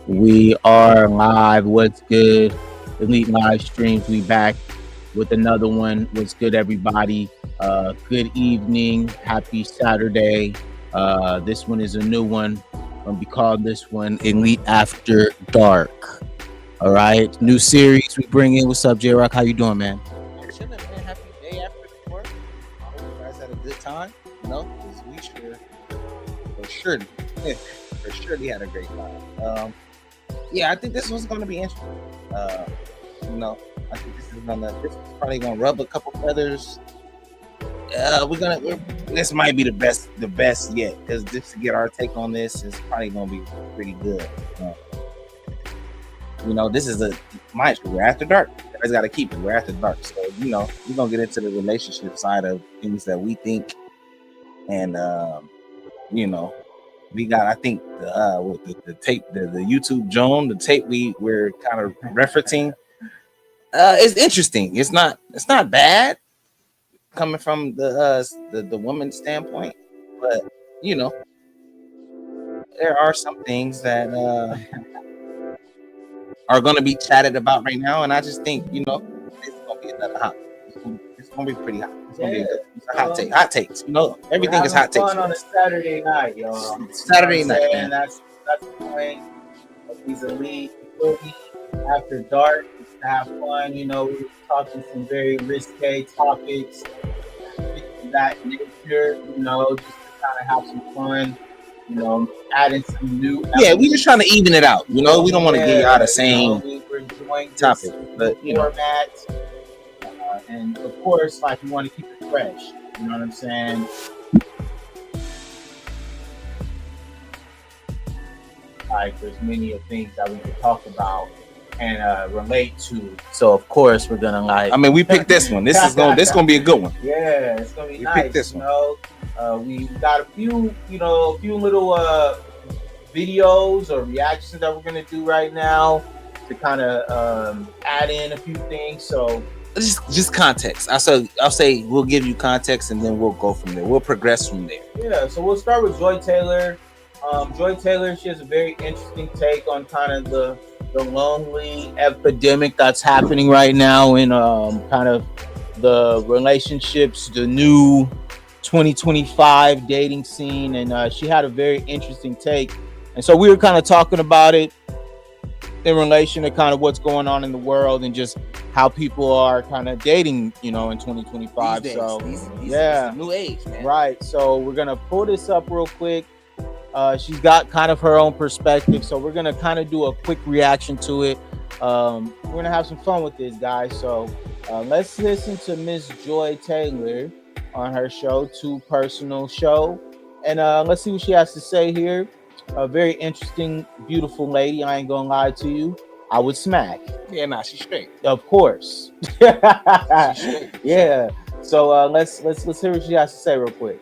We are live. What's good? Elite Live Streams. We back with another one. What's good, everybody? Good evening. Happy Saturday. This one is a new one. We call this one Elite After Dark. All right. New series we bring in. What's up, J Rock? How you doing, man? I'm chilling, man. Happy day after work. I hope you guys had a good time. You know, because we for surely had a great time. Yeah, I think this one's going to be interesting. I think this is probably gonna rub a couple feathers. This might be the best yet, because just to get our take on this is probably gonna be pretty good. This is we're after dark. You guys got to keep it. We're after dark, so we're gonna get into the relationship side of things that we think, and we got, I think, the tape, the YouTube Joan, the tape we're kind of referencing. It's interesting. It's not bad coming from the woman's standpoint, but there are some things that are going to be chatted about right now, and I just think it's going to be another hot. It's going to be pretty hot. It's going to be a hot take. Hot takes. Everything is hot takes. On a Saturday night, y'all. Saturday night, man. That's the point of these elite after dark. To have fun, we're talking some very risque topics, that nature, just to kind of have some fun, adding some new. Yeah, we just trying to even it out. We don't want to get out the same we're enjoying topic, but format, and of course, like, we want to keep it fresh. You know what I'm saying? Like, there's many of things that we could talk about and relate to. So of course we're gonna we picked this one. This gonna be a good one. Yeah, it's gonna be nice. Picked this one. We got a few little videos or reactions that we're gonna do right now to kind of add in a few things. So just context. I'll say we'll give you context, and then we'll go from there. We'll progress from there. Yeah. So we'll start with Joy Taylor. Joy Taylor, she has a very interesting take on kind of the lonely epidemic that's happening right now in kind of the relationships, the new 2025 dating scene, and she had a very interesting take, and so we were kind of talking about it in relation to kind of what's going on in the world and just how people are kind of dating, in 2025. These so these yeah, new age, man. Right. So we're gonna pull this up real quick. She's got kind of her own perspective, so we're gonna kind of do a quick reaction to it. We're gonna have some fun with this, guys. So let's listen to Miss Joy Taylor on her show, Too Personal Show, and let's see what she has to say here. A very interesting, beautiful lady. I ain't gonna lie to you. I would smack. Yeah, she's straight. Of course. She's straight. Yeah. So let's hear what she has to say real quick.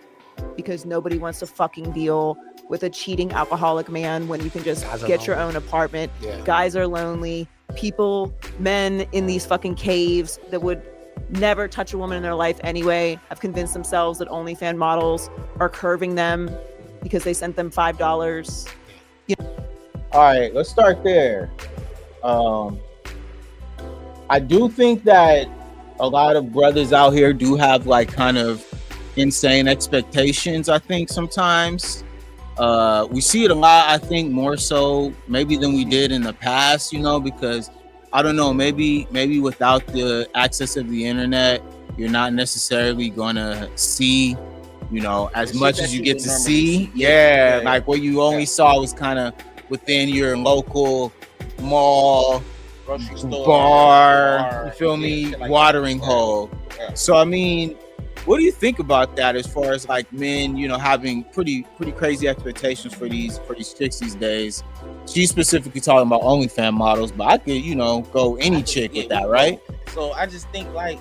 Because nobody wants to fucking deal with a cheating alcoholic man when you can just get your own apartment. Yeah. Guys are lonely. Men in these fucking caves that would never touch a woman in their life anyway have convinced themselves that OnlyFans models are curving them because they sent them $5. All right, let's start there. I do think that a lot of brothers out here do have like kind of insane expectations. I think sometimes we see it a lot. I think more so maybe than we did in the past, because I don't know, maybe without the access of the internet, you're not necessarily gonna see, as much as you get to see. Yeah, like what you only saw was kind of within your local mall, Grocery store, bar, you feel me, like watering that. hole. Yeah. So I mean, what do you think about that as far as like men, having pretty crazy expectations for these chicks these days? She's specifically talking about OnlyFans models, but I could, go any chick with that, right? So I just think like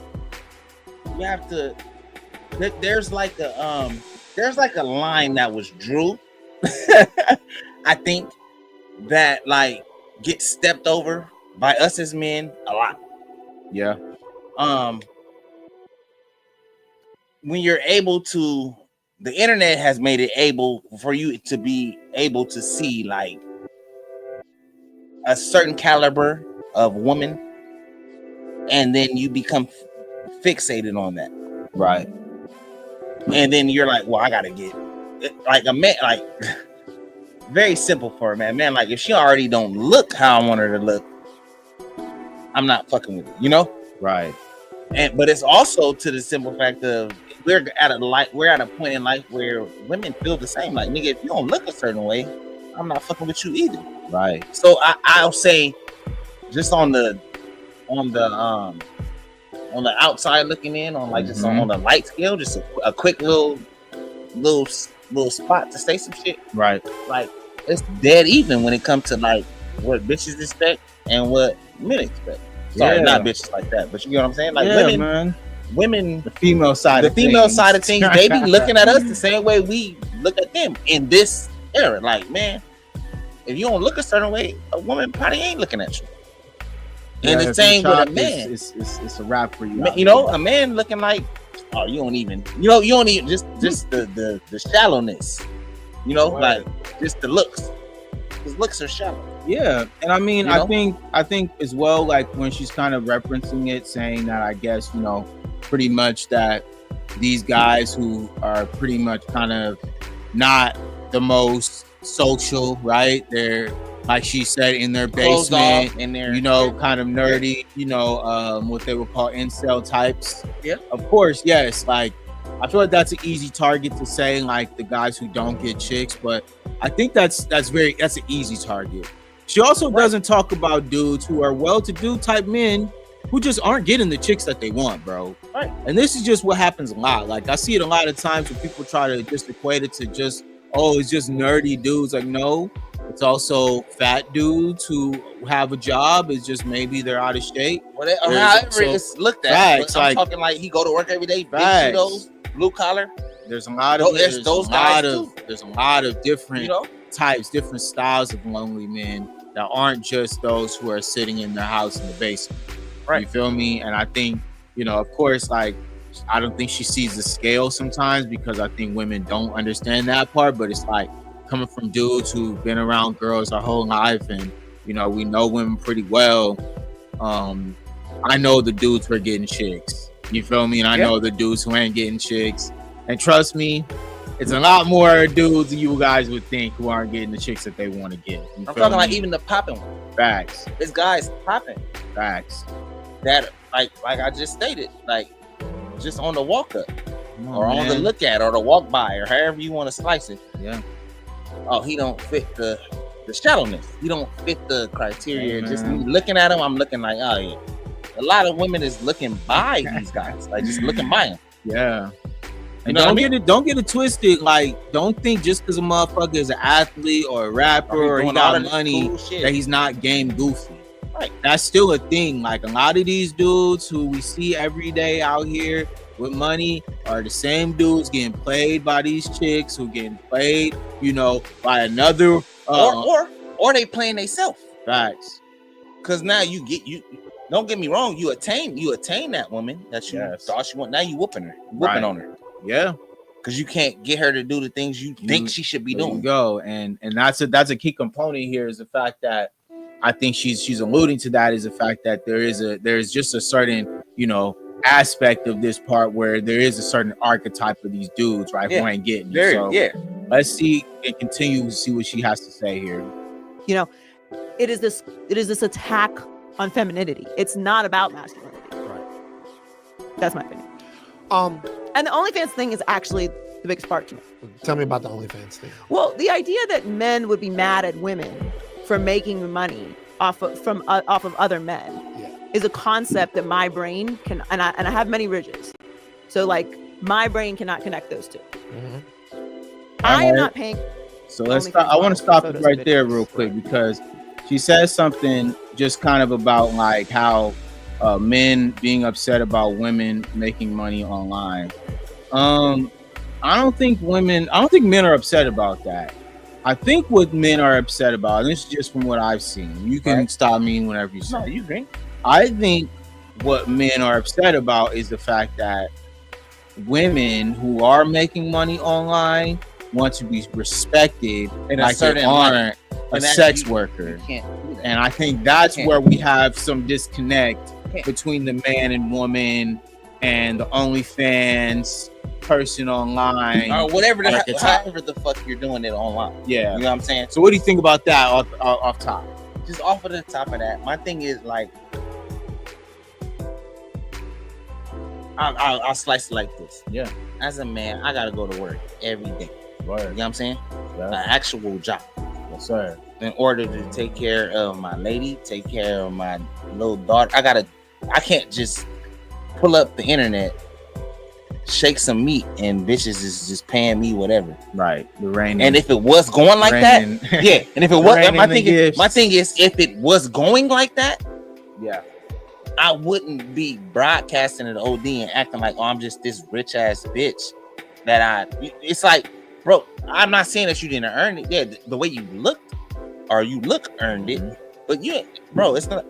you have to. There's like a line that was drew. I think that like gets stepped over by us as men a lot. Yeah. When you're able to the internet has made it able for you to be able to see like a certain caliber of woman, and then you become fixated on that, Right. and then you're like, well, I gotta get like a man, like very simple for a man. Like if she already don't look how I want her to look, I'm not fucking with it, you know? Right. But it's also to the simple fact of we're at a point in life where women feel the same. Like, nigga, if you don't look a certain way, I'm not fucking with you either. Right. So I'll say, just on the outside looking in, on like just on the light scale, just a quick little spot to say some shit. Right. Like it's dead even when it comes to like what bitches expect and what men expect. Sorry, not bitches like that, but you know what I'm saying? Like women, the female side of things, they be looking at us the same way we look at them in this era. Like, man, if you don't look a certain way, a woman probably ain't looking at you. And the same with a man. It's a wrap for you. You know, a man looking like, oh, you don't even just the shallowness. You know, like just the looks. His looks are shallow. Yeah, and I mean, You know? I think as well, like when she's kind of referencing it, saying that I guess, you know, pretty much that these guys who are pretty much kind of not the most social, right? They're, like she said, in their basement, in their, you know, kind of nerdy, you know, what they would call incel types. Yeah. Of course, yes. Like, I feel like that's an easy target to say, like the guys who don't get chicks, but I think that's an easy target. She also doesn't talk about dudes who are well-to-do type men who just aren't getting the chicks that they want, bro. Right. And this is just what happens a lot. Like I see it a lot of times when people try to just equate it to just, oh, it's just nerdy dudes. Like, no, it's also fat dudes who have a job. It's just maybe they're out of shape. However it's looked at. Facts, I'm talking like he go to work every day, big Cheetos, blue collar. There's a lot of there's those guys too. There's a lot of different, you know, types, different styles of lonely men that aren't just those who are sitting in their house in the basement. Right. You feel me? And I think, you know, of course, like, I don't think she sees the scale sometimes because I think women don't understand that part, but it's like coming from dudes who've been around girls our whole life and, you know, we know women pretty well. I know the dudes who are getting chicks. You feel me? And I know the dudes who ain't getting chicks. And trust me, it's a lot more dudes than you guys would think who aren't getting the chicks that they want to get. I'm talking like even the popping one. Facts. This guy's popping. Facts. That like I just stated, like just on the walk up on the look at or the walk by or however you want to slice it. Yeah. Oh, he don't fit the shallowness. He don't fit the criteria. Just me looking at him, I'm looking like, oh yeah. A lot of women is looking by these guys, like just looking by him. Yeah. And don't get it twisted. Like, don't think just because a motherfucker is an athlete or a rapper or he got money that he's not game goofy. Right. That's still a thing. Like a lot of these dudes who we see every day out here with money are the same dudes getting played by these chicks who getting played, you know, by another or they playing themselves. Facts. Cause now you don't get me wrong, you attain that woman that you thought she want. Now you whooping on her. Yeah, because you can't get her to do the things you think she should be doing. Go and that's a key component here is the fact that I think she's alluding to that is the fact that there's just a certain, you know, aspect of this part where there is a certain archetype of these dudes, right? Who ain't getting it. So let's see and continue to see what she has to say here. You know, it is this attack on femininity. It's not about masculinity. Right. That's my opinion. And the OnlyFans thing is actually the biggest part to me. Tell me about the OnlyFans thing. Well, the idea that men would be mad at women for making money off of other men is a concept that my brain can, and I have many ridges, so like my brain cannot connect those two. I am not paying. So let's stop. I want to stop it right there real quick because she says something just kind of about like how men being upset about women making money online. I don't think men are upset about that. I think what men are upset about, and this is just from what I've seen, you can stop me whenever you say. No, you agree. I think what men are upset about is the fact that women who are making money online want to be respected In a like they certain aren't a And that's- sex you worker. can't do that. And I think that's Can't. where we have some disconnect Can't. between the man and woman and the OnlyFans person online. or whatever the, Like a top. however the fuck you're doing it online. Yeah. You know what I'm saying? So what do you think about that off top? Just off of the top of that, my thing is like, I'll slice it like this. Yeah. As a man, I gotta go to work every day. You know Word. what I'm saying? An Yeah. actual job. Yes, sir. In order to take care of my lady, take care of my little daughter, I can't just pull up the internet, shake some meat, and bitches is just paying me whatever. Right. The rain. And if it was going like that, yeah. And if it was, Raining my the thing is, gifts. my thing is, if it was going like that, yeah. I wouldn't be broadcasting it OD and acting like, oh, I'm just this rich ass bitch it's like, bro, I'm not saying that you didn't earn it. Yeah, the way you looked or you look earned it, but yeah, bro, it's not,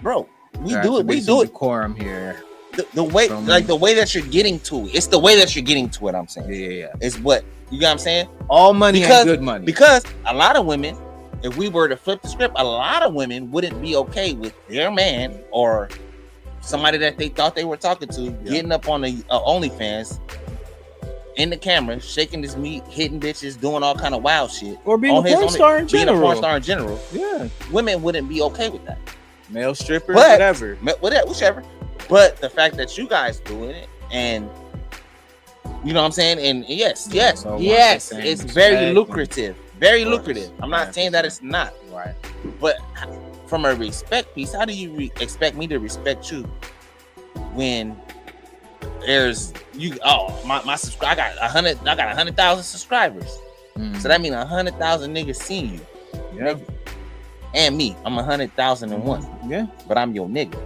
bro, we There do has it, to be we some do it. decorum here. The way, From- like the way that you're getting to it, it's the way that you're getting to it. I'm saying, Yeah. it's what you got. I'm saying, All money Because- ain't good money. because a lot of women, if we were to flip the script, a lot of women wouldn't be okay with their man or somebody that they thought they were talking to getting up on the OnlyFans in the camera, shaking this meat, hitting bitches, doing all kind of wild shit. or being a on his porn Only- star in Being a general. porn star in general, Yeah. women wouldn't be okay with that. Male strippers, But- whatever. Whichever. But the fact that you guys doing it, and you know what I'm saying, and yes, So want yes, the same it's very respect lucrative, very Of course. lucrative. I'm not saying that it's not, Right. but from a respect piece, how do you expect me to respect you when there's you? Oh, my subscribe. I got 100,000 subscribers. Mm. So that means 100,000 niggas seen you Yeah. and me. I'm 100,001, Yeah. but I'm your nigga.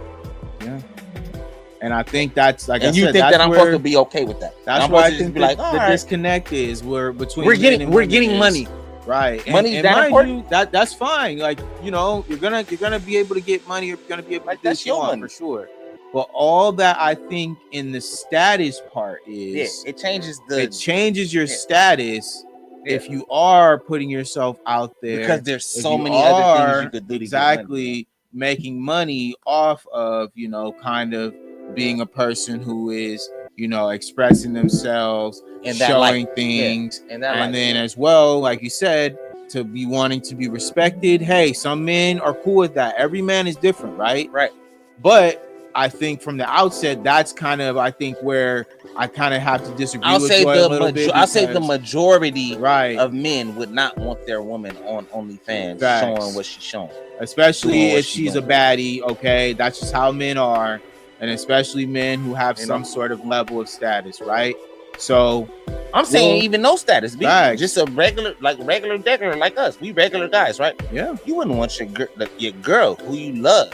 And I think that's like And I you said, think that's that I'm where, supposed to be okay with that? That's I'm why I supposed to think just be like, the all right, disconnect is where between we're men getting and we're women getting is. money. Right. Money's that mind important? you, that's fine. Like, you know, you're gonna be able to get money, you're gonna be able Like, to do that's what you your want money. for sure. But all that I think in the status part Yeah, is it changes it changes your yeah. status Yeah. if you are putting yourself out there, because there's if so you many other things are you could do to get money. exactly making money off of, you know, kind of being a person who is, you know, expressing themselves And that showing light. things, And that and then as well, like you said, to be wanting to be respected. Hey, some men are cool with that. Every man is different, right? Right. But I think from the outset, that's kind of, I think, where I kind of have to disagree I'll with say Joy a little bit. I'll say the because- majority right, of men would not want their woman on OnlyFans Facts. showing what she's showing. especially doing what if she she's a doing. baddie. Okay, that's just how men are, and especially men who have You some know. sort of level of status, right? So I'm saying Well, even no status, be facts. just a regular degular like us. We regular guys, right? yeah, You wouldn't want your girl who you love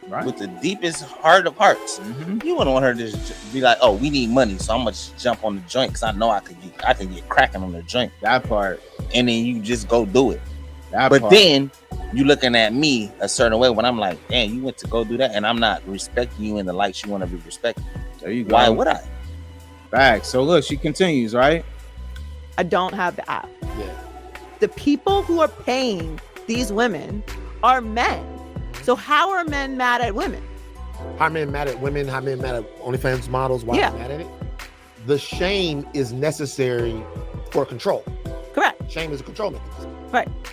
right. with the deepest heart of hearts. Mhm. You wouldn't want her to just be like, "Oh, we need money, so I'm gonna just jump on the joint because I know I could get cracking on the joint," That part. and then you just go do it. That But part. then you looking at me a certain way when I'm like, "Damn, you went to go do that," and I'm not respecting you in the light you want to be respected. There you go. Why would I? Back. So look, she continues, right? I don't have the app. Yeah. The people who are paying these women are men. So how are men mad at women? How men mad at women? How men mad at OnlyFans models? Why Yeah. they mad at it? The shame is necessary for control. Correct. Shame is a control mechanism.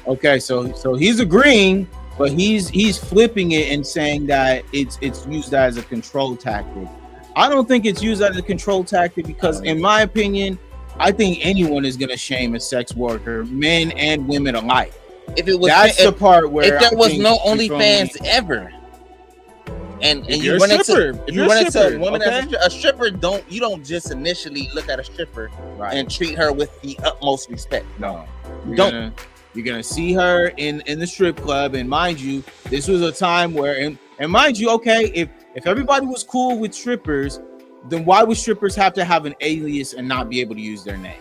Okay, so he's agreeing, but he's flipping it and saying that it's used as a control tactic. I don't think it's used as a control tactic because, in my opinion, I think anyone is gonna shame a sex worker, men and women alike. If it was, That's the part where if there I was think no it's only- OnlyFans ever, and If you you're a run into stripper, if you're you a run into a stripper, woman okay? as a stripper, you don't just initially look at a stripper right? and treat her with the utmost respect. No, Don't. You're gonna see her in the strip club, and mind you, this was a time where, and mind you, okay, if everybody was cool with strippers, then why would strippers have to have an alias and not be able to use their name?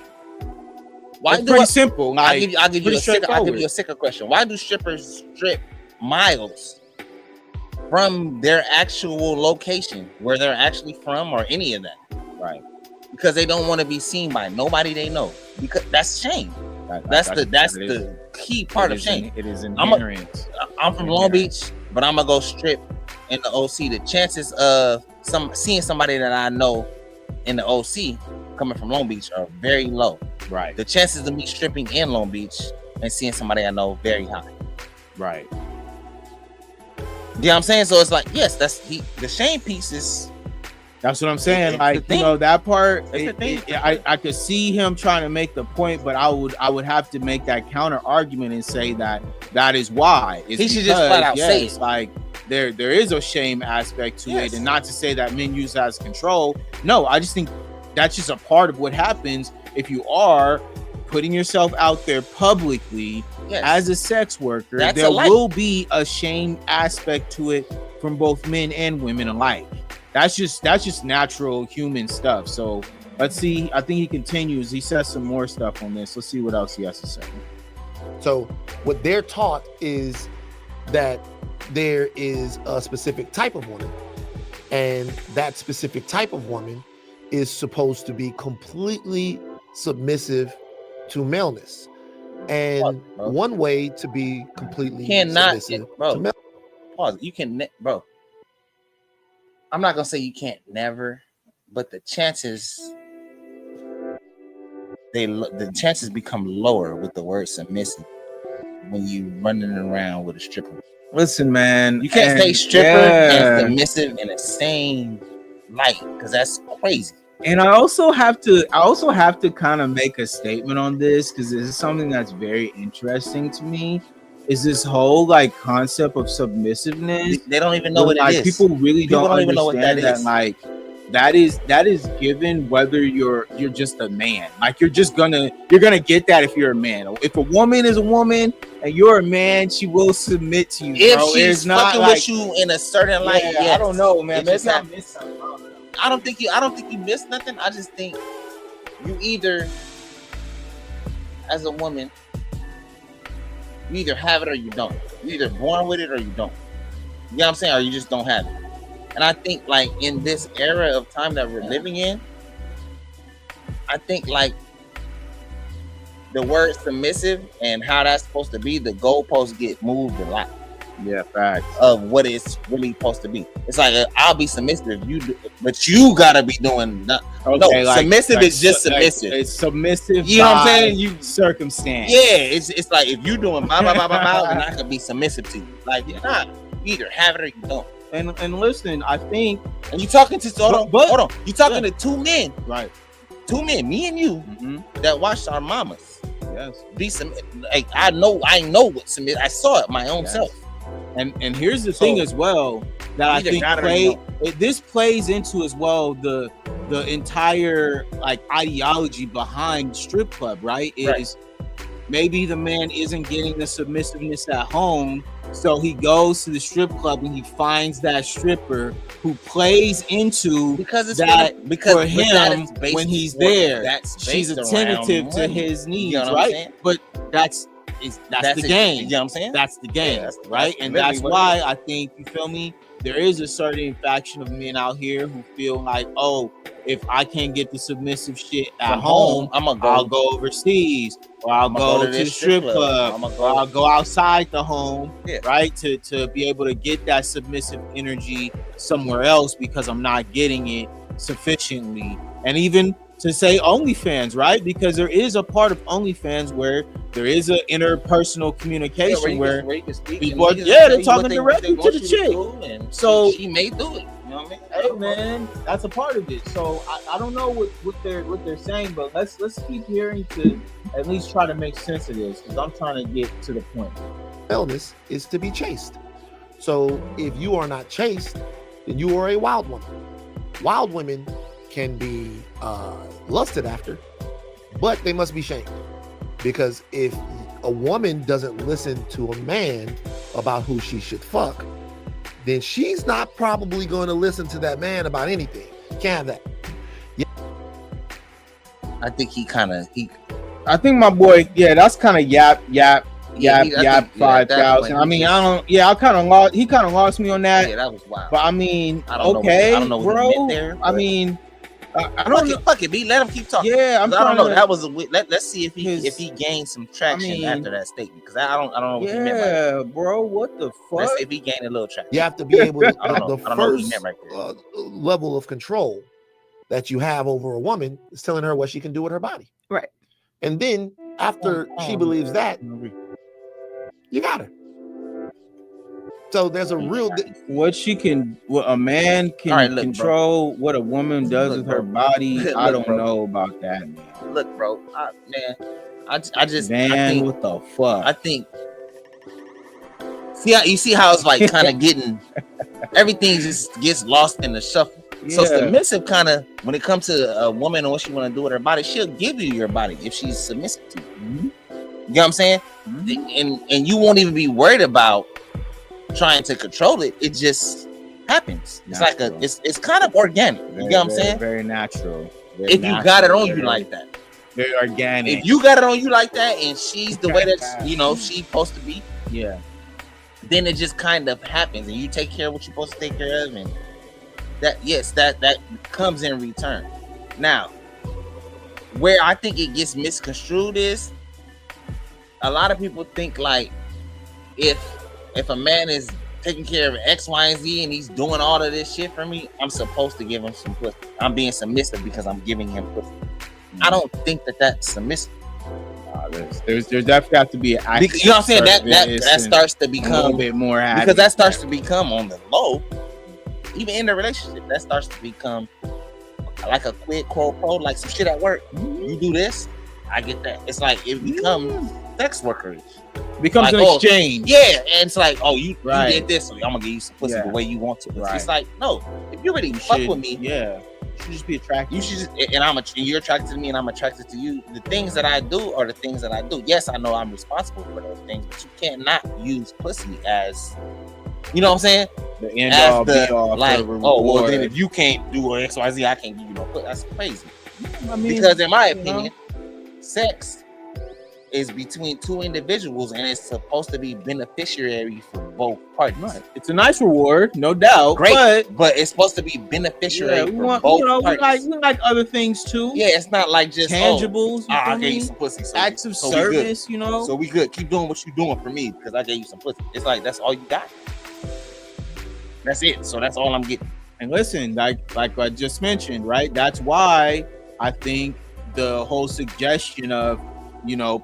Why It's do pretty I, simple. I'll Like, give you I'll give pretty you straightforward. a sicker question. Why do strippers strip miles from their actual location, where they're actually from, or any of that? right. because they don't want to be seen by nobody they know. Because that's shame. That's the key part of shame. It is inherent. I'm from Long Beach, but I'm gonna go strip in the OC. The chances of seeing somebody that I know in the OC coming from Long Beach are very low. Right. The chances of me stripping in Long Beach and seeing somebody I know very high. Right. You know what I'm saying? So it's like, yes, the shame piece is. That's what I'm saying. Like, you know, that part, I could see him trying to make the point, but I would have to make that counter argument and say that is why. It's he should just flat out say it. Like there is a shame aspect to it, and not to say that men use that as control. No, I just think that's just a part of what happens if you are putting yourself out there publicly as a sex worker. There will be a shame aspect to it from both men and women alike. That's just natural human stuff. So let's see. I think he continues. He says some more stuff on this. Let's see what else he has to say. So what they're taught is that there is a specific type of woman, and that specific type of woman is supposed to be completely submissive to maleness. And one way to be completely submissive to maleness. Pause. You can, bro. I'm not gonna say you can't never, but the chances become lower with the word submissive when you running around with a stripper. Listen, man, you can't say stripper and submissive in the same light, because that's crazy. And I also have to kind of make a statement on this, because this is something that's very interesting to me. Is this whole like concept of submissiveness? They don't even know what it is. People really don't understand that. Like that is given whether you're just a man. Like you're gonna get that if you're a man. If a woman is a woman and you're a man, she will submit to you. If bro. she's fucking with you in a certain light, I don't know, man. Maybe I missed something. I don't think you missed nothing. I just think you either, as a woman, you either have it or you don't. You're either born with it or you don't. You know what I'm saying? Or you just don't have it. And I think like in this era of time that we're living in, I think like the word submissive and how that's supposed to be, the goalposts get moved a lot. Yeah, facts. Of what it's really supposed to be. It's like I'll be submissive if you do, but you gotta be doing nothing. Okay, no, submissive is just submissive. It's submissive. You know what I'm saying? You circumstance. Yeah, it's like if you doing blah blah blah blah blah, then I can be submissive to you. Like you're not. You either have it or you don't. And listen, I think, and you talking to hold on. You talking to two men, right? Two men, me and you, that watched our mamas. Yes. Be like I know what submit. I saw it my own self. And here's the thing as well that I think this plays into as well the entire like ideology behind strip club, right? Is maybe the man isn't getting the submissiveness at home, so he goes to the strip club and he finds that stripper who plays into because for him when he's there, she's attentive to his needs, you know right? But that's the game. You know what I'm saying? That's the game, right? And that's why I think, you feel me, there is a certain faction of men out here who feel like, oh, if I can't get the submissive shit at home, I'll go overseas, or I'll go to the strip club, or I'll go outside the home, right? To be able to get that submissive energy somewhere else because I'm not getting it sufficiently. And even to say OnlyFans, right? Because there is a part of OnlyFans where there is an interpersonal communication where people they're talking directly to the chick. So she may do it. You know what I mean? Hey man, that's a part of it. So I don't know what they're saying, but let's keep hearing to at least try to make sense of this, because I'm trying to get to the point. Wellness is to be chaste. So if you are not chaste, then you are a wild woman. Wild women can be lusted after, but they must be shamed. Because if a woman doesn't listen to a man about who she should fuck, then she's not probably going to listen to that man about anything. Can't have that. Yeah. I think I think my boy, that's kind of yap 5,000. I mean, I don't. Yeah, he kind of lost me on that. Yeah, that was wild. But I mean, I don't know what he meant there, I mean, I don't know. Fuck it, B. Let him keep talking. Yeah, I don't know. That was a let's see if he gained some traction after that statement, because I don't know what he meant by that. Yeah, bro, what the fuck? Let's see if he gained a little traction. You have to be able to. I don't know. The I don't know what he first meant right there. level of control that you have over a woman is telling her what she can do with her body. Right. And then after she believes that, you got her. So there's a real what a man can control, bro. What a woman does with her body. I don't know about that, man. Look, bro, I just man, I think, what the fuck? I think. You see how it's like kind of getting everything just gets lost in the shuffle. Yeah. So submissive kind of, when it comes to a woman and what she want to do with her body, she'll give you your body if she's submissive to you. Mm-hmm. You know what I'm saying? Mm-hmm. And you won't even be worried about trying to control it. It just happens. Natural. It's like it's kind of organic. You know what I'm saying? Very natural. If you got it on you like that. Very organic. If you got it on you like that and she's the way that she's supposed to be. Yeah. Then it just kind of happens and you take care of what you're supposed to take care of, and that comes in return. Now, where I think it gets misconstrued is a lot of people think like if a man is taking care of X, Y, and Z and he's doing all of this shit for me, I'm supposed to give him some pussy. I'm being submissive because I'm giving him pussy. I don't think that that's submissive. There's definitely have to be an act. You know what I'm saying? That starts to become a little bit more because that starts to become on the low, even in the relationship. That starts to become like a quid pro quo, like some shit at work. You do this, I get that. It's like it becomes sex workers. Becomes like, an exchange. Yeah, and it's like, you did this, so I'm gonna give you some pussy the way you want to. Right. It's like, no, if you really fuck with me, you should just be attracted. You should just, and you're attracted to me, and I'm attracted to you. The things that I do are the things that I do. Yes, I know I'm responsible for those things, but you cannot use pussy as, you know what I'm saying? The end all, be all. Like, well, then if you can't do X, Y, Z, I can't give you no pussy. That's crazy. I mean, because in my opinion, sex is between two individuals, and it's supposed to be beneficiary for both parties. Right. It's a nice reward, no doubt. Great, but it's supposed to be beneficiary for both parties. We like other things too. Yeah, it's not like just tangibles. I gave you some pussy. So acts of service, you know. So we good. Keep doing what you're doing for me because I gave you some pussy. It's like that's all you got. That's it. So that's all I'm getting. And listen, like I just mentioned, right? That's why I think the whole suggestion of,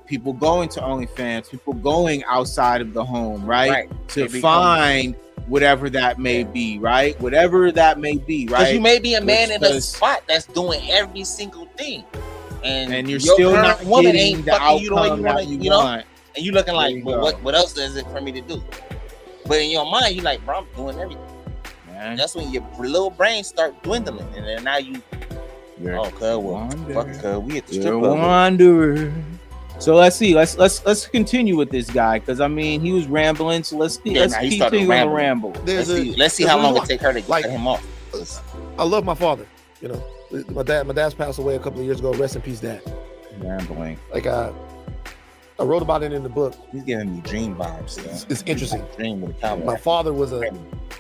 people going to OnlyFans, people going outside of the home, right? To find whatever that may be, right? Whatever that may be, right? Because you may be a man in a spot that's doing every single thing, and you're still not woman ain't fucking you the way you want, you know? And you looking like, well, what else is it for me to do? But in your mind, you like, bro, I'm doing everything. Man. That's when your little brain start dwindling, and then now you, we at the strip club. Wanderer. So let's see. Let's continue with this guy because I mean he was rambling. So let's continue on the ramble. Let's see how long it take her to get him off. I love my father. My dad's passed away a couple of years ago. Rest in peace, Dad. Rambling. Like I wrote about it in the book. He's giving me dream vibes. It's interesting. Dream with a cowboy. My father was a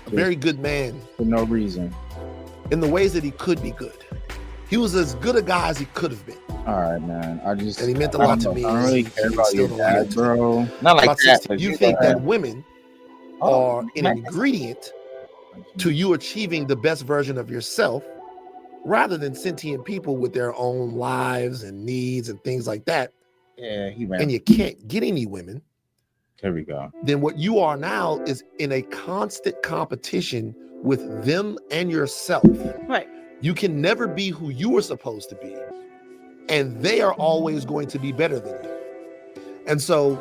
very good man for no reason. In the ways that he could be good. He was as good a guy as he could have been. All right, man. And he meant a lot to me. I don't really care about your dad, bro. Not like that. You think that women are an ingredient to you achieving the best version of yourself, rather than sentient people with their own lives and needs and things like that. Yeah, and you can't get any women. There we go. Then what you are now is in a constant competition with them and yourself. Right. You can never be who you were supposed to be. And they are always going to be better than you. And so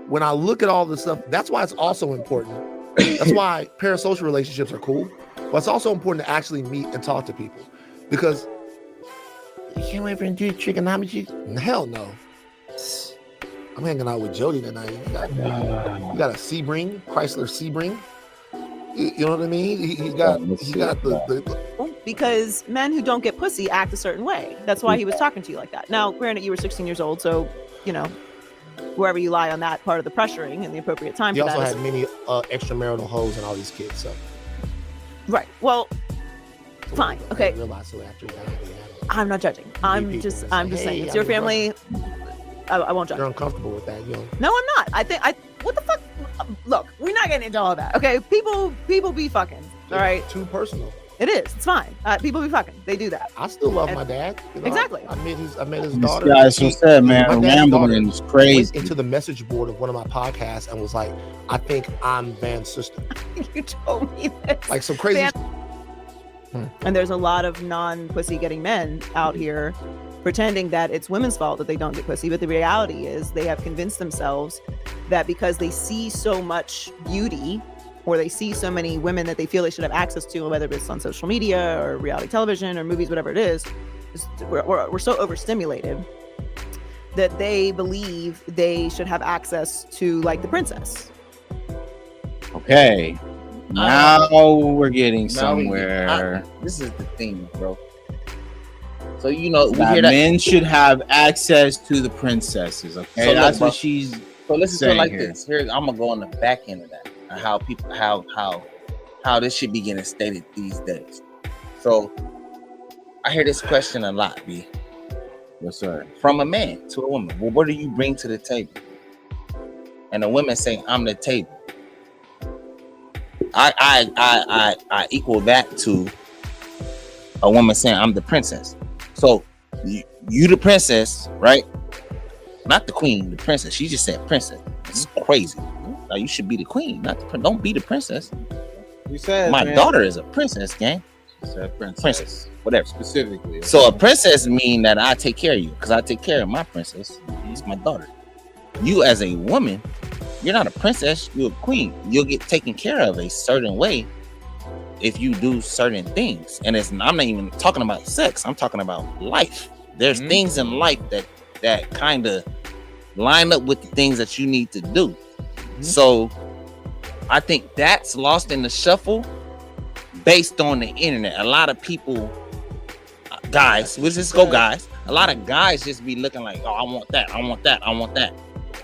when I look at all this stuff, that's why it's also important. That's why parasocial relationships are cool. But it's also important to actually meet and talk to people. Because you can't wait for him to do trigonometry? Hell no. I'm hanging out with Jody tonight. You got a Sebring, Chrysler Sebring. You know what I mean? He got the because men who don't get pussy act a certain way. That's why he was talking to you like that. Now, granted, you were 16 years old, so wherever you lie on that part of the pressuring and the appropriate time. He also had many extramarital hoes and all these kids. So right. Well, fine. Okay. I realized so after that. I'm not judging. I'm people just that I'm say, just saying "Hey, it's I'm your your family. I won't judge. You're uncomfortable with that, you know. No, I'm not. What the fuck? Look, we're not getting into all that. Okay, people be fucking. All right, It's too personal. it is. It's fine. People be fucking. They do that. I still love And- my dad. You know, Exactly. I met his This daughter. guy's so sad, man. My dad's daughter Rambling is went crazy. into the message board of one of my podcasts and was like, "I think I'm Van's sister." You told me this. Like some crazy. And there's a lot of non-pussy getting men out here pretending that it's women's fault that they don't get pussy. But the reality is they have convinced themselves that because they see so much beauty or they see so many women that they feel they should have access to, whether it's on social media or reality television or movies, whatever it is, we're so overstimulated that they believe they should have access to like the princess. Okay. Now we're getting Now we- somewhere. This is the thing, bro. So we That hear that. men should have access to the princesses. Okay, So look, that's bro. what she's. So listen to it saying like here. this. Here, I'm gonna go on the back end of that. And how people, how this should be getting stated these days. So I hear this question a lot, B, Yes, sir. from a man to a woman. Well, what do you bring to the table? And the women say, "I'm the table." I equal that to a woman saying, "I'm the princess." So you the princess, right? Not the queen, the princess. She just said princess. It's crazy. Now you should be the queen, not the don't be the princess. You said My man. daughter is a princess, gang. She said Princess, whatever. specifically. So a princess mean that I take care of you because I take care of my princess. It's my daughter. You as a woman, you're not a princess. You're a queen. You'll get taken care of a certain way if you do certain things. And I'm not even talking about sex. I'm talking about life. There's Mhm. things in life that kind of line up with the things that you need to do. So I think that's lost in the shuffle based on the internet. A lot of people, guys, let's just go guys. A lot of guys just be looking like, oh, I want that, I want that, I want that.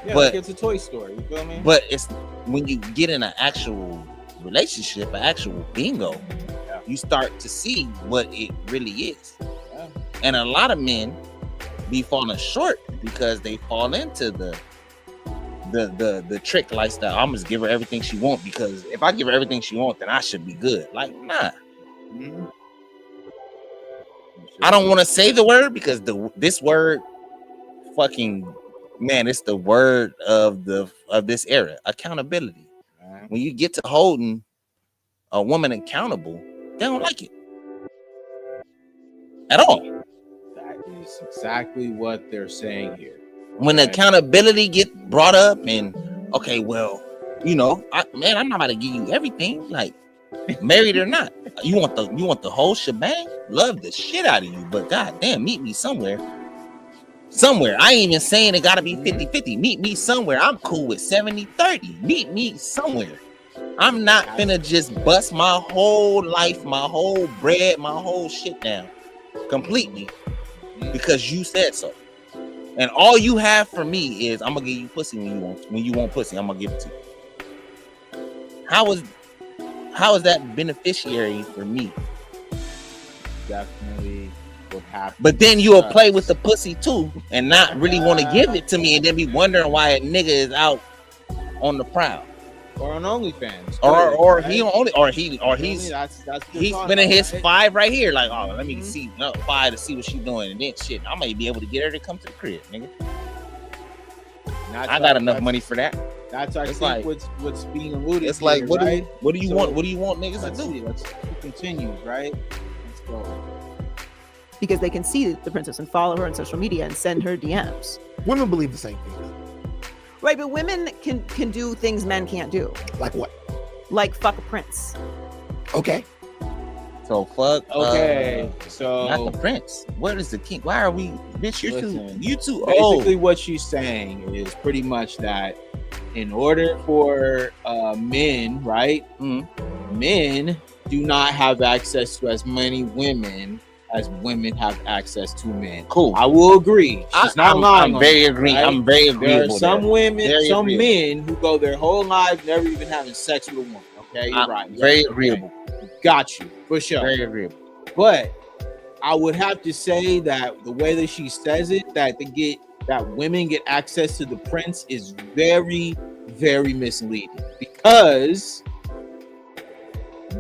Yeah, but- like it's a toy store. You feel me? But it's when you get in an actual relationship, an actual bingo, you start to see what it really is. Yeah. And a lot of men be falling short because they fall into the trick lifestyle. I'm just give her everything she wants because if I give her everything she wants, then I should be good. Like, nah. Mhm. I don't want to say the word because this word fucking man, it's the word of this era. Accountability. When you get to holding a woman accountable, they don't like it at all. That is exactly what they're saying here. When Okay. accountability get brought up and okay, well, I'm not about to give you everything, like married or not. You want the whole shebang? Love the shit out of you, but goddamn, meet me somewhere. I ain't even saying it gotta be 50-50. Meet me somewhere. I'm cool with 70-30. Meet me somewhere. I'm not finna just bust my whole life, my whole bread, my whole shit down completely because you said so. And all you have for me is I'm gonna give you pussy when you want pussy. I'm gonna give it to you. How is that beneficiary for me? Definitely what happened. But then you'll play with the pussy too and not really want to give it to me and then be wondering why a nigga is out on the prowl. Or on OnlyFans. Or right? he only or he's That's he's spending his 5 right here. Like, oh, let me see 5 to see what she's doing, and then shit, I might be able to get her to come to the crib, nigga. I got enough money for that. That's I It's think like- what's being alluded. It's like, here, what right? do you So, want? What do you want niggas to Let's do? see. Let's continue, right? Let's go. Because they can see the princess and follow her on social media and send her DMs. Women believe the same thing. Right, but women can do things men can't do. Like what? Like fuck a prince. Okay. So fuck. Okay, Not so the prince. What is the king? Why are we? Bitch, Listen, you too basically old. what she's saying is pretty much that in order for men, right? Men do not have access to as many women as women have access to men. Cool. I will agree. She's not lying. I'm on very that, agree. right? I'm very There agreeable. are some women, Very some agreeable. men who go their whole lives never even having sex with a woman. Okay, you're I'm right. very Okay. agreeable. Got you for sure. Very agreeable. But I would have to say that the way that she says it, that women get access to the prince is very, very misleading, because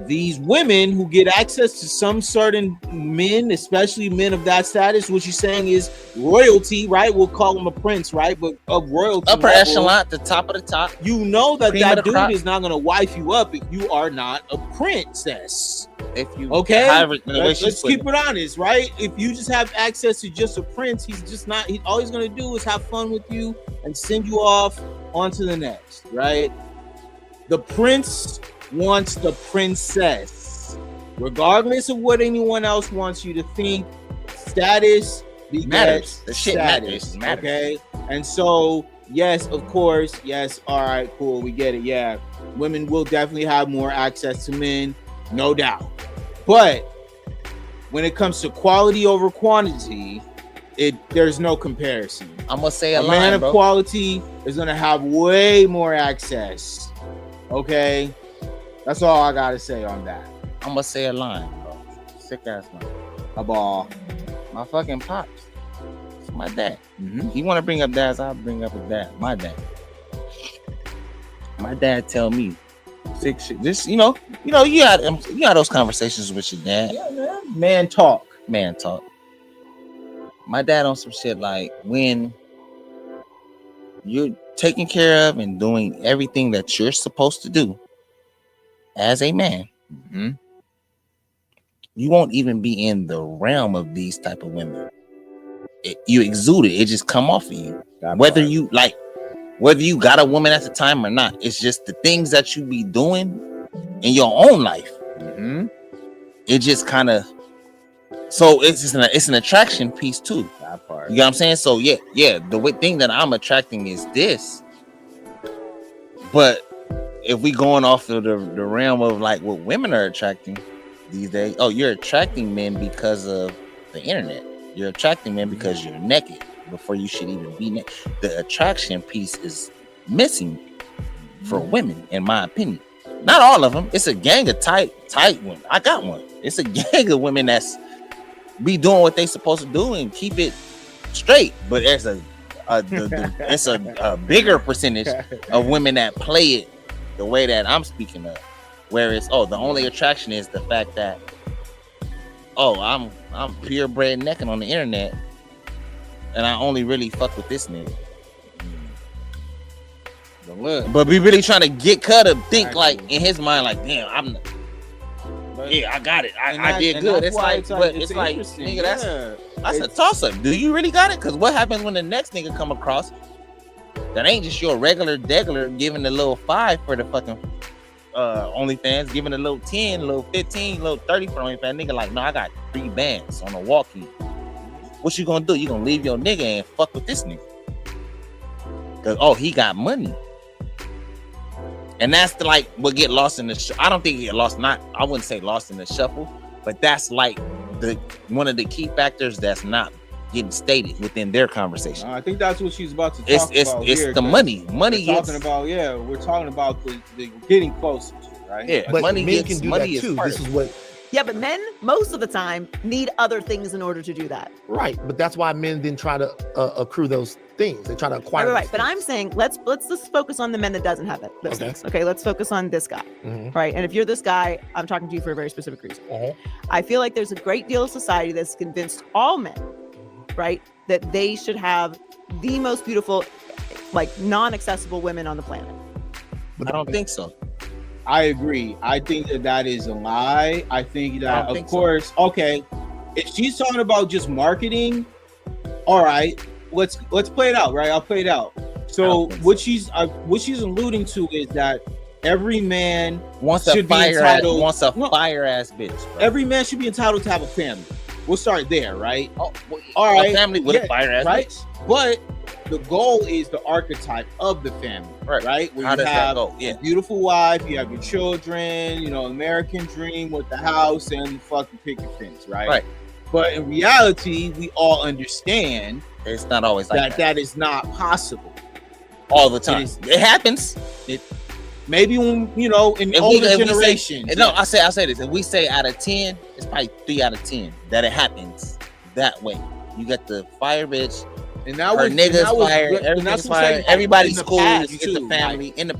these women who get access to some certain men, especially men of that status, what you're saying is royalty, right? We'll call him a prince, right? But of royalty, Upper level, echelon, the top of the top. you know that Cream of that the dude crop. is not going to wife you up if you are not a princess. If you Okay, however, the way let's she's keep putting it honest, right? If you just have access to just a prince, he's just not. All he's gonna do is have fun with you and send you off onto the next, right? The prince wants the princess, regardless of what anyone else wants you to think. Status begets matters. The shit status, matters. okay? And so, yes, of course, yes. All right, cool, we get it. Yeah, women will definitely have more access to men, no doubt. But when it comes to quality over quantity, there's no comparison. I'm gonna say A a man line, of bro. quality is gonna have way more access. Okay, that's all I gotta say on that. I'm gonna say a line, bro. Sick ass line. A ball. My fucking pops. It's my dad. Mm-hmm. You want to bring up dads? I'll bring up a dad. My dad. My dad tell me sick shit. Just you had those conversations with your dad. Yeah, man talk. Man talk. My dad on some shit like when you're taking care of and doing everything that you're supposed to do as a man, Mm-hmm. you won't even be in the realm of these type of women. You exude it. It just come off of you. Whether you got a woman at the time or not, it's just the things that you be doing in your own life. Mm-hmm. It just kind of, so it's an attraction piece too. That part. You know what I'm saying? So yeah, the thing that I'm attracting is this. But if we going off of the realm of like what women are attracting these days, you're attracting men because of the internet. You're attracting men because you're naked before you should even be naked. The attraction piece is missing for women, in my opinion. Not all of them. It's a gang of tight women. I got one. It's a gang of women that's be doing what they supposed to do and keep it straight. But there's it's a bigger percentage of women that play it the way that I'm speaking of. Whereas, the only attraction is the fact that, I'm purebred naked on the internet, and I only really fuck with this nigga. But we really trying to get cut to think like in his mind, like, damn, I got it. I did good. It's like nigga, that's a toss up. Do you really got it? Because what happens when the next nigga come across that ain't just your regular degular giving a little 5 for the fucking OnlyFans, giving a little 10, a little 15, a little 30 for OnlyFans? Nigga like, no, I got 3 bands on a walkie. What you gonna do? You gonna leave your nigga and fuck with this nigga? Cause he got money. And that's what get lost in the I don't think it get lost, I wouldn't say lost in the shuffle, but that's like one of the key factors that's not getting stated within their conversation. I think that's what she's about to talk about. It's here, the money. We're talking about the getting closer to, right? Yeah, But money men can do money that too. part This of is it. what Yeah, but men most of the time need other things in order to do that. right, but that's why men then try to accrue those things. They try to acquire. Right. those But things. I'm saying let's just focus on the men that doesn't have it. Those things. Okay, let's focus on this guy. Mhm. Right. And if you're this guy, I'm talking to you for a very specific reason. Mhm. I feel like there's a great deal of society that's convinced all men, right, that they should have the most beautiful, non-accessible women on the planet. I don't think so. I agree. I think that is a lie. I think that, of course, okay, if she's talking about just marketing, all right, let's play it out, right? I'll play it out. So what she's alluding to is that every man Wants a should be fire entitled. ass bitch. Bro. Every man should be entitled to have a family. We'll start there, right? All right. a family with Yeah, a fire ass right? bitch. But the goal is the archetype of the family, right? Where How you does that have go? Yeah. a beautiful wife, you have your children, American dream with the house and the fucking picket fence, right? Right. But in reality, we all understand It's not always like that that is not possible. all the time. It It happens. Maybe when in older generations. No, I'll say this. If we say out of 10, it's probably 3 out of 10 that it happens that way. You get the fire bitch, and that her was niggas fire, everybody's fire, everybody's cool. Past, you get the family like, in the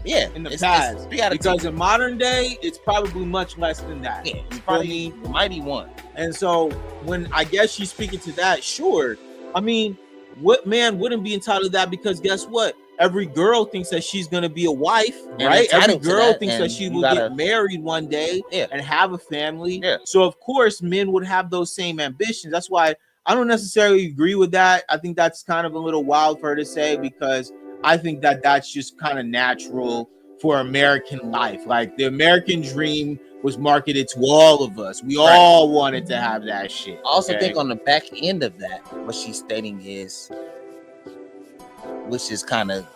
past. It's 3 out of 10. Because in modern day, it's probably much less than that. Yeah, it's probably it might be 1. And so when I guess she's speaking to that, sure. I mean, what man wouldn't be entitled to that? Because guess what? Every girl thinks that she's gonna be a wife, right? Every girl thinks that she will get married one day and have a family. Yeah. So of course, men would have those same ambitions. That's why I don't necessarily agree with that. I think that's kind of a little wild for her to say, because I think that that's just kind of natural for American life. Like the American dream was marketed to all of us. We all wanted to have that shit. I also think on the back end of that, what she's stating is, which is kind of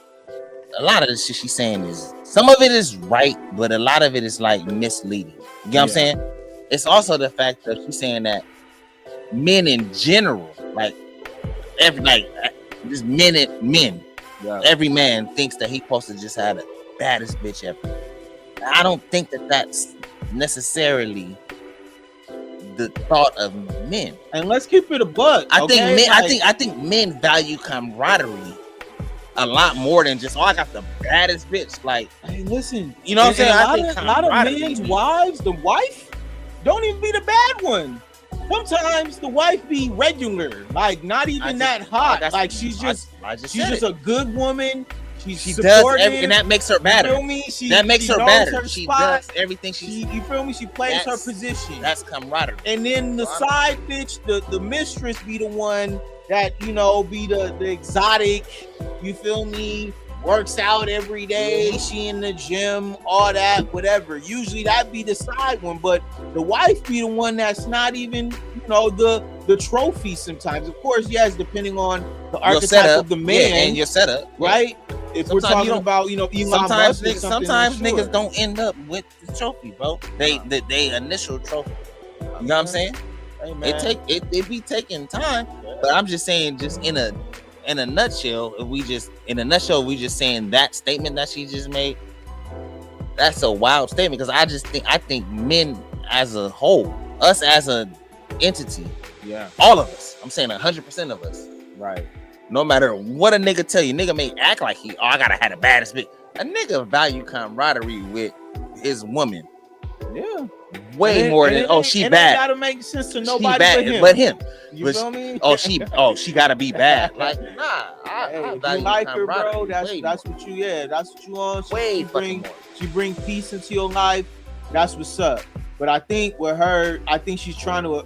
a lot of the shit she's saying is, some of it is right, but a lot of it is like misleading. You know what I'm saying? It's also the fact that she's saying that men in general, like just men, every man thinks that he's supposed to just have the baddest bitch ever. I don't think that that's necessarily the thought of men. And let's keep it a buck. I think men value camaraderie a lot more than just, I got the baddest bitch. Like, hey, listen, you know what I'm saying? A lot of men's wives, the wife don't even be the bad one. Sometimes the wife be regular, like not even that hot. Like she's just a good woman. She does everything, and that makes her better. You feel me? That makes her better. She does everything. You feel me? She plays her position. That's camaraderie. And then the side bitch, the mistress, be the one that be the exotic. You feel me? Works out every day. She in the gym, all that, whatever. Usually that be the side one, but the wife be the one that's not even the trophy. Sometimes, of course, yes, depending on the archetype of the man and your setup, right? If we're talking about Elon sometimes Musk, sometimes niggas don't end up with the trophy, bro. They initial trophy. You know what I'm saying? Hey, man. It be taking time, but I'm just saying, just in a nutshell, we just saying that statement that she just made. That's a wild statement, because I think men as a whole, us as a entity, all of us. I'm saying 100% of us, right? No matter what a nigga tell you, nigga may act like I gotta have the baddest bitch. A nigga value camaraderie with his woman. Yeah. Way more than she bad. It gotta make sense to nobody but him. You feel me? She gotta be bad. Like, nah, I you like her, bro. That's what you on. She bring peace into your life. That's what's up. But I think with her, she's trying to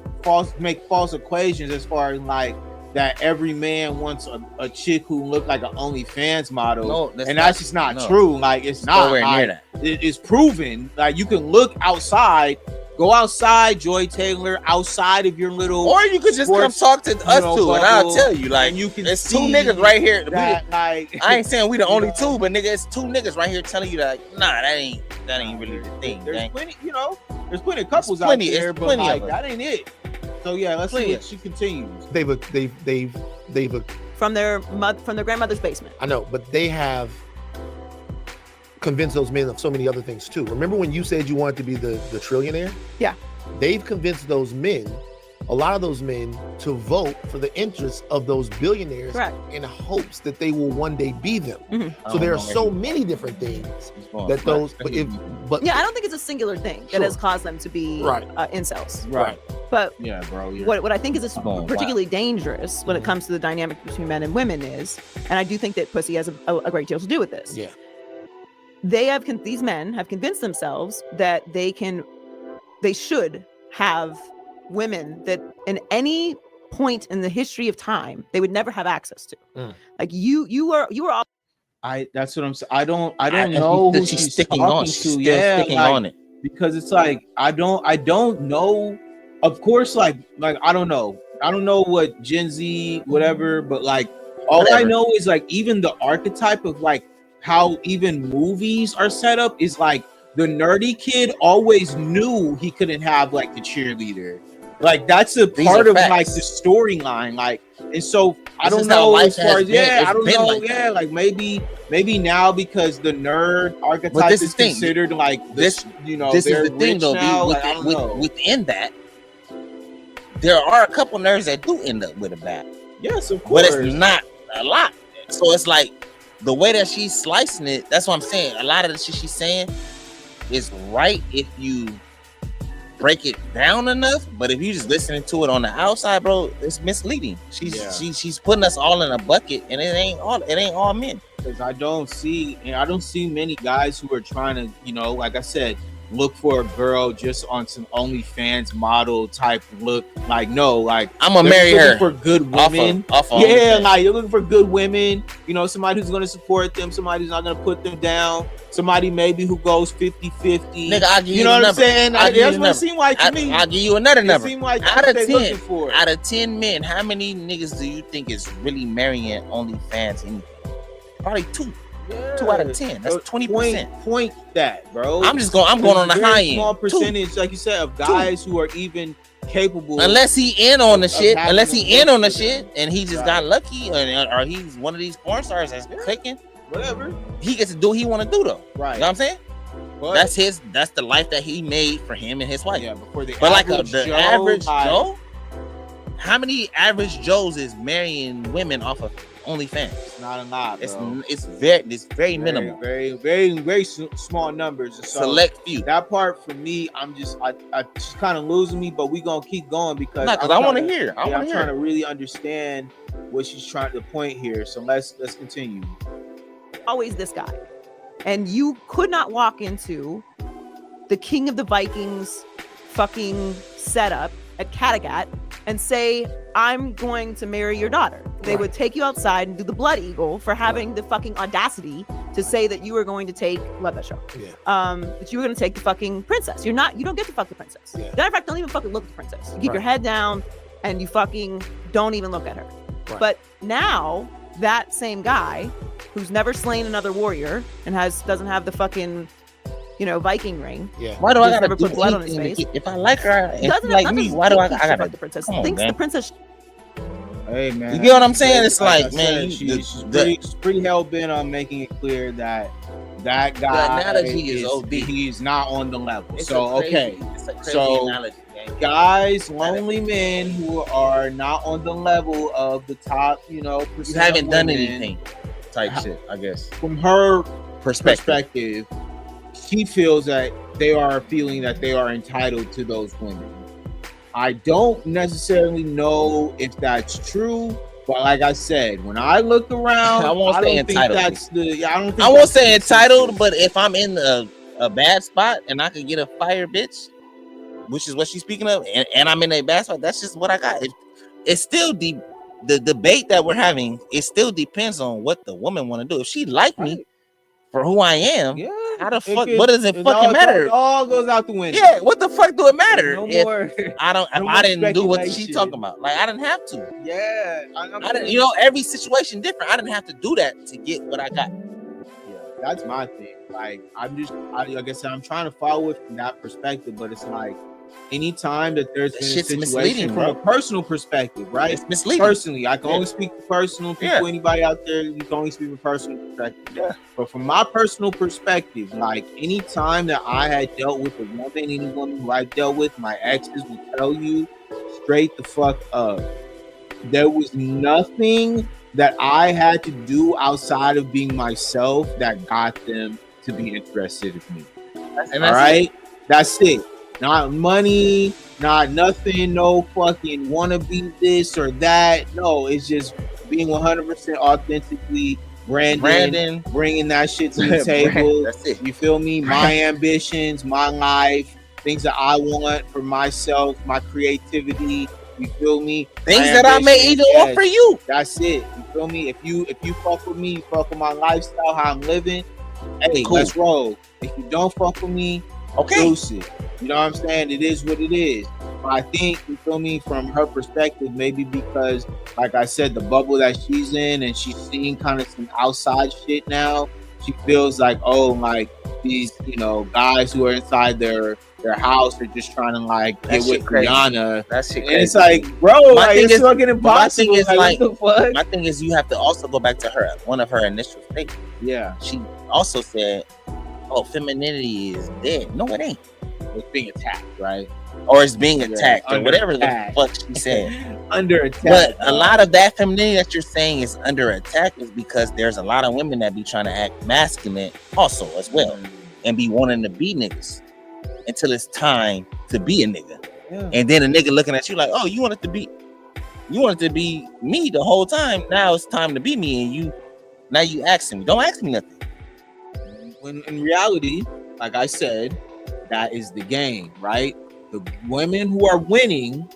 make false equations as far as like that every man wants a chick who look like an OnlyFans model. No, that's just not true. Like, it's not nowhere near that. It's proven. Like, you can look outside, go outside, Joy Taylor, outside of your little, or you could just come talk to us too, and I'll tell you, like, you can. It's 2 niggas right here. That, like, I ain't saying we the only 2, but nigga, it's 2 niggas right here telling you that, nah, that ain't really the thing. There's plenty, there's plenty of couples out there, but like, that ain't it. So yeah, let's see if she continues. They've from their grandmother's basement. I know, but they have convinced those men of so many other things too. Remember when you said you wanted to be the trillionaire? Yeah. They've convinced those men, a lot of those men, to vote for the interests of those billionaires. Correct. In hopes that they will one day be them. Mm-hmm. So there are so many different things that those, but yeah, I don't think it's a singular thing that has caused them to be incels. Right. But yeah, bro. Yeah. What I think is particularly dangerous when it comes to the dynamic between men and women is, and I do think that pussy has a great deal to do with this. Yeah. These men have convinced themselves that they should have women that in any point in the history of time they would never have access to. Like you are all. That's what I'm saying. I don't know who she's sticking on. Sticking on it, because it's like I don't know. Of course, like I don't know what Gen Z whatever, but like all I know is like even the archetype of like how even movies are set up is like the nerdy kid always knew he couldn't have like the cheerleader. Like that's a part of like the storyline. Like, and so I don't know as far as I don't know. Like like maybe now because the nerd archetype is considered like this. You know, this is the thing though. Within that, there are a couple nerds that do end up with a bad. Yes, of course, but it's not a lot. So it's like the way that she's slicing it. That's what I'm saying. A lot of the shit she's saying is right if you break it down enough, but if you just listening to it on the outside, bro, it's misleading. She's putting us all in a bucket, and it ain't all men. Because I don't see many guys who are trying to, you know, like I said, look for a girl just on some OnlyFans model type look. Like, no, like I'm gonna marry her for good women. Off like you're looking for good women. You know, somebody who's gonna support them, somebody who's not gonna put them down, somebody maybe who goes 50-50. Nigga, I'll give you know what I'm saying? That's what it seemed like to me. I'll give you another number. Like out of 10 men, how many niggas do you think is really marrying OnlyFans anything? Probably 2. Yeah. 2 out of 10. That's 20%. Point that, bro. I'm going on the high end. Small percentage, like you said, of guys who are even capable. Unless he in on the shit, and he just got lucky, or he's one of these porn stars that's clicking. Whatever. He gets to do what he want to do though. Right. You know what I'm saying? But that's the life that he made for him and his wife. Yeah, but like the average Joe, how many average Joes is marrying women off of OnlyFans? Not a lot, bro. It's very minimal. Very small numbers. So select few. That part for me, I just kind of losing me, but we gonna keep going because I want to hear. I'm trying to really understand what she's trying to point here. So let's continue. Always this guy, and you could not walk into the King of the Vikings fucking setup at Kattegat and say, I'm going to marry your daughter. They would take you outside and do the blood eagle for having the fucking audacity to say that you were going to take, love that show. That you were going to take the fucking princess. You don't get to fuck the princess. Matter of fact, don't even fucking look at the princess. You keep your head down and you fucking don't even look at her. But now that same guy who's never slain another warrior and doesn't have the fucking, you know, Viking ring. Why do I gotta put blood on his face? If I like her, if she like me, why do I gotta the princess? Thinks the princess. Hey man, you get what I'm saying? It's like, man, she's pretty hell bent on making it clear that guy the analogy is OD. He's not on the level. It's so analogy, guys, lonely men who are not on the level of the top, you know, you haven't done anything type shit, I guess. From her perspective, she feels that they are feeling that they are entitled to those women. I don't necessarily know if that's true, but like I said, when I look around, I won't say entitled. I won't say entitled, but if I'm in a bad spot and I can get a fire bitch, which is what she's speaking of, and I'm in a bad spot, that's just what I got. It's still the debate that we're having. It still depends on what the woman want to do. If she like me for who I am, how the fuck? What does it fucking matter? It all goes out the window. Yeah, what the fuck do it matter? No more. I didn't do what she talking about. Like I didn't have to. Yeah, I didn't. You know, every situation different. I didn't have to do that to get what I got. Yeah, that's my thing. Like like I said, I'm trying to follow it from that perspective, but it's like anytime that there's been a situation from a personal perspective, right? It's misleading. Personally, I can only speak for personal people. Anybody out there, you can only speak for personal perspective. Yeah. But from my personal perspective, like any time that I had dealt with a woman, any woman who I dealt with, my exes will tell you straight the fuck up. There was nothing that I had to do outside of being myself that got them to be interested in me. All right? That's it. Not money, not nothing, no fucking wanna be this or that. No, it's just being 100% authentically Brandon, bringing that shit to the table. That's it. You feel me? My ambitions, my life, things that I want for myself, my creativity. You feel me? Things that I may even want for you. That's it. You feel me? If you fuck with me, you fuck with my lifestyle, how I'm living. Hey, let's roll. If you don't fuck with me, deuce it. You know what I'm saying? It is what it is. But I think, you feel me, from her perspective, maybe because, like I said, the bubble that she's in and she's seeing kind of some outside shit now, she feels like, oh, like, these, guys who are inside their house are just trying to like That get shit with crazy. Rihanna. That shit And it's crazy. like, bro, My like, thing it's is- fucking impossible. is Like, what the fuck? My thing is, you have to also go back to one of her initial statements. Yeah, She also said, "Oh, femininity is dead." No, it ain't. it's being attacked, right? Or it's being Yeah, attacked, or under whatever attack. the fuck she said. Under attack. But a lot of that femininity that you're saying is under attack is because there's a lot of women that be trying to act masculine also as well, and be wanting to be niggas until it's time to be a nigga. Yeah. And then a nigga looking at you like, oh, you wanted to be me the whole time. Now it's time to be me, and now you asking me. Don't ask me nothing. When in reality, like I said, that is the game, right? The women who are winning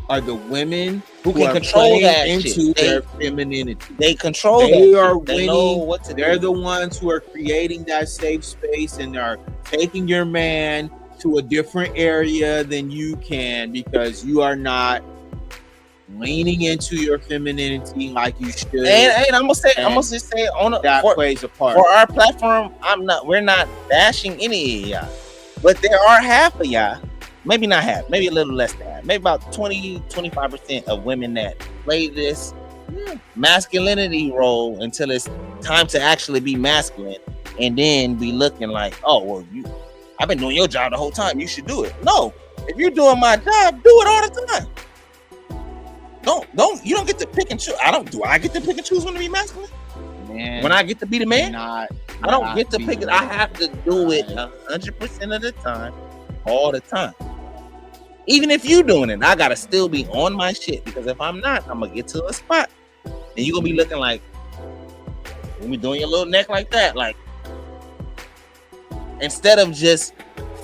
are the women Who who can are control playing that into shit. their femininity. They control They that are shit. They know winning. what to They're do. the ones who are creating that safe space and are taking your man to a different area than you can because you are not leaning into your femininity like you should. And I'm gonna just say that plays a part. for our platform, we're not bashing any of y'all, but there are half of y'all, maybe not half, maybe a little less than half, maybe about 20-25% of women that play this masculinity role until it's time to actually be masculine, and then be looking like, oh well, I've been doing your job the whole time, you should do it. No, if you're doing my job, do it all the time. You don't get to pick and choose. Do I get to pick and choose when to be masculine? Man, When I get to be the man? I don't get to pick it. I have to do it 100% of the time, all the time. Even if you doing it, I gotta still be on my shit, because if I'm not, I'm gonna get to a spot and you're gonna be looking like, when we doing your little neck like that, like, instead of just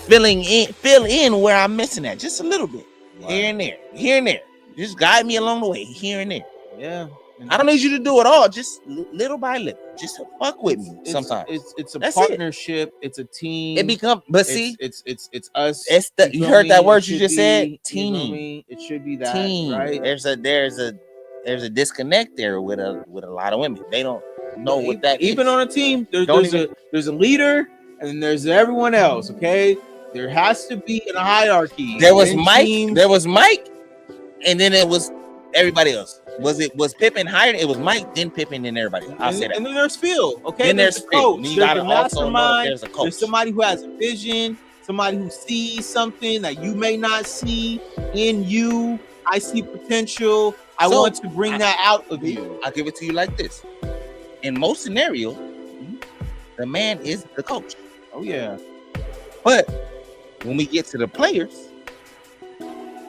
fill in where I'm missing at just a little bit, here and there. Just guide me along the way, here and there. Yeah. I don't need you to do it all, just little by little. Just fuck with me sometimes. It's a That's partnership. It's a team. It become, but see, it's us. you feel heard me? that word It you should just said, be, team. You know what I mean? It should be that, Team. right? There's a disconnect there with a lot of women. They don't know what that even is. on a team, Don't there's a leader and then there's everyone else. Okay, there has to be a hierarchy. There was In Mike. teams- There was Mike, and then it was everybody else. Was Pippen higher? It was Mike, then Pippen, then everybody else. I'll say that. And then there's Phil. Okay, Then there's the Phil. coach. Then you There's gotta the also know that mastermind. there's a coach. There's somebody who has a vision. Somebody who sees something that you may not see in you. I see potential. I So, want to bring that out of you. I'll give it to you like this. In most scenarios, the man is the coach. Oh yeah. But when we get to the players,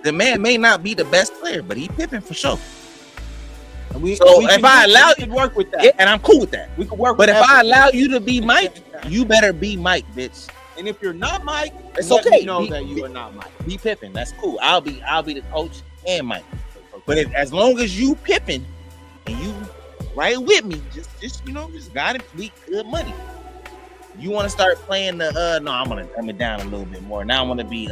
the man may not be the best player, but he Pippen for sure. And we if I allow you to work with that, Yeah, and I'm cool with that. we could work. But with if I effort. allow you to be Mike, you better be Mike, bitch. and if you're not Mike, It's let okay. me know Be- that you are not Mike. Be Pippen. That's cool. I'll be the coach and Mike. But as long as you Pippen and you right with me, just got it. We good money. You want to start playing the no? I'm gonna dumb it down a little bit more. Now I want to be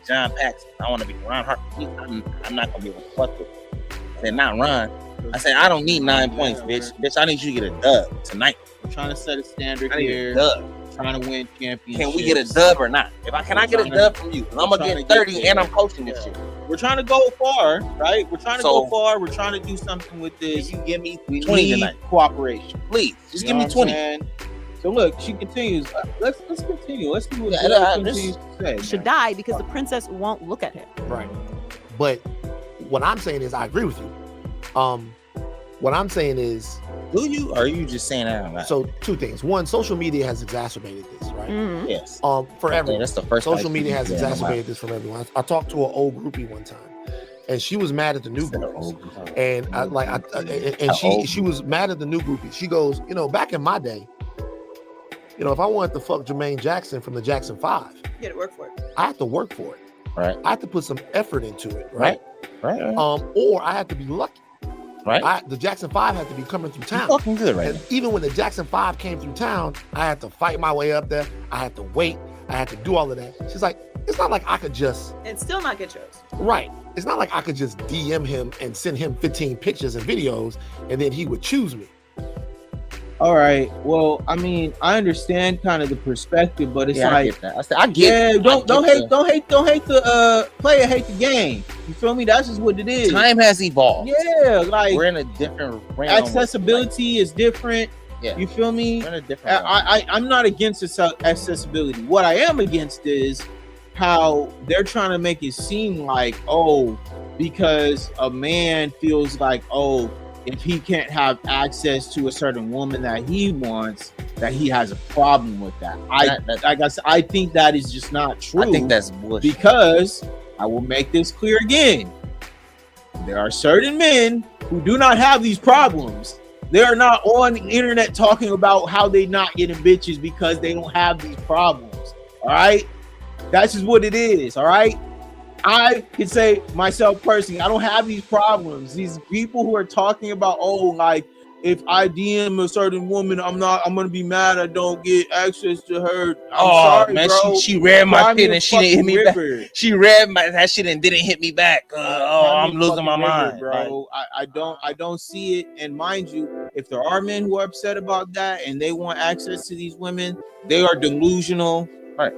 John Paxson. I want to be Ron Hart. I'm not gonna be able to fuck with it. I said not Ron. I said I don't need 9 points, bitch. Bitch, I need you to get a dub tonight. We're trying to set a standard I need here. a dub. Trying to win championships. Can we get a dub or not? Can I get a dub from you? 'Cause I'm gonna get 30 and I'm coaching this shit. We're trying to go far, right? We're trying to So- go far. We're trying to do something with this. Can you give me We 20 need tonight? cooperation. Please, just You give know me what 20. I'm saying? So look, she continues. Let's continue. Let's see what Yeah, Blair I- continues to say. Should man. die because the princess won't look at him. Right. But what I'm saying is I agree with you. What I'm saying is, Do you? Or are you just saying that out loud? so two things. One, social media has exacerbated this, right? Mhm. Yes. For everyone. That's the first. Social media has exacerbated this for everyone. I talked to an old groupie one time, and she was mad at the new groupies. And she was mad at the new groupies. She goes, back in my day, if I wanted to fuck Jermaine Jackson from the Jackson 5, You gotta work for it. I had to work for it. Right. I had to put some effort into it, right? Right. Or I had to be lucky. Right. The Jackson 5 had to be coming through You town. fucking good right And now. even when the Jackson 5 came through town, I had to fight my way up there. I had to wait. I had to do all of that. She's like, it's not like I could just, And still not get chose. right. It's not like I could just DM him and send him 15 pictures and videos and then he would choose me. All right. Well, I mean, I understand kind of the perspective, but it's Yeah, I like, get that. I said, I get. yeah, don't I get don't hate the player, hate the game. You feel me? That's just what it is. Time has evolved. Yeah, like We're in a different realm. accessibility is different. Yeah. You feel me? We're in a different realm. I'm not against accessibility. What I am against is how they're trying to make it seem like, oh, because a man feels like, oh, if he can't have access to a certain woman that he wants, that he has a problem with that. I think that is just not true. I think that's bullshit. Because I will make this clear again. There are certain men who do not have these problems. They are not on the internet talking about how they not getting bitches because they don't have these problems. All right? That's just what it is. All right? I can say myself personally, I don't have these problems. These people who are talking about, oh, like if I DM a certain woman, I'm gonna be mad I don't get access to her. Sorry, man, bro. she read my pin and she didn't hit me back. She read that shit and didn't hit me back. I'm losing my mind, bro. Like, I don't see it. And mind you, if there are men who are upset about that and they want access to these women, they are delusional, right?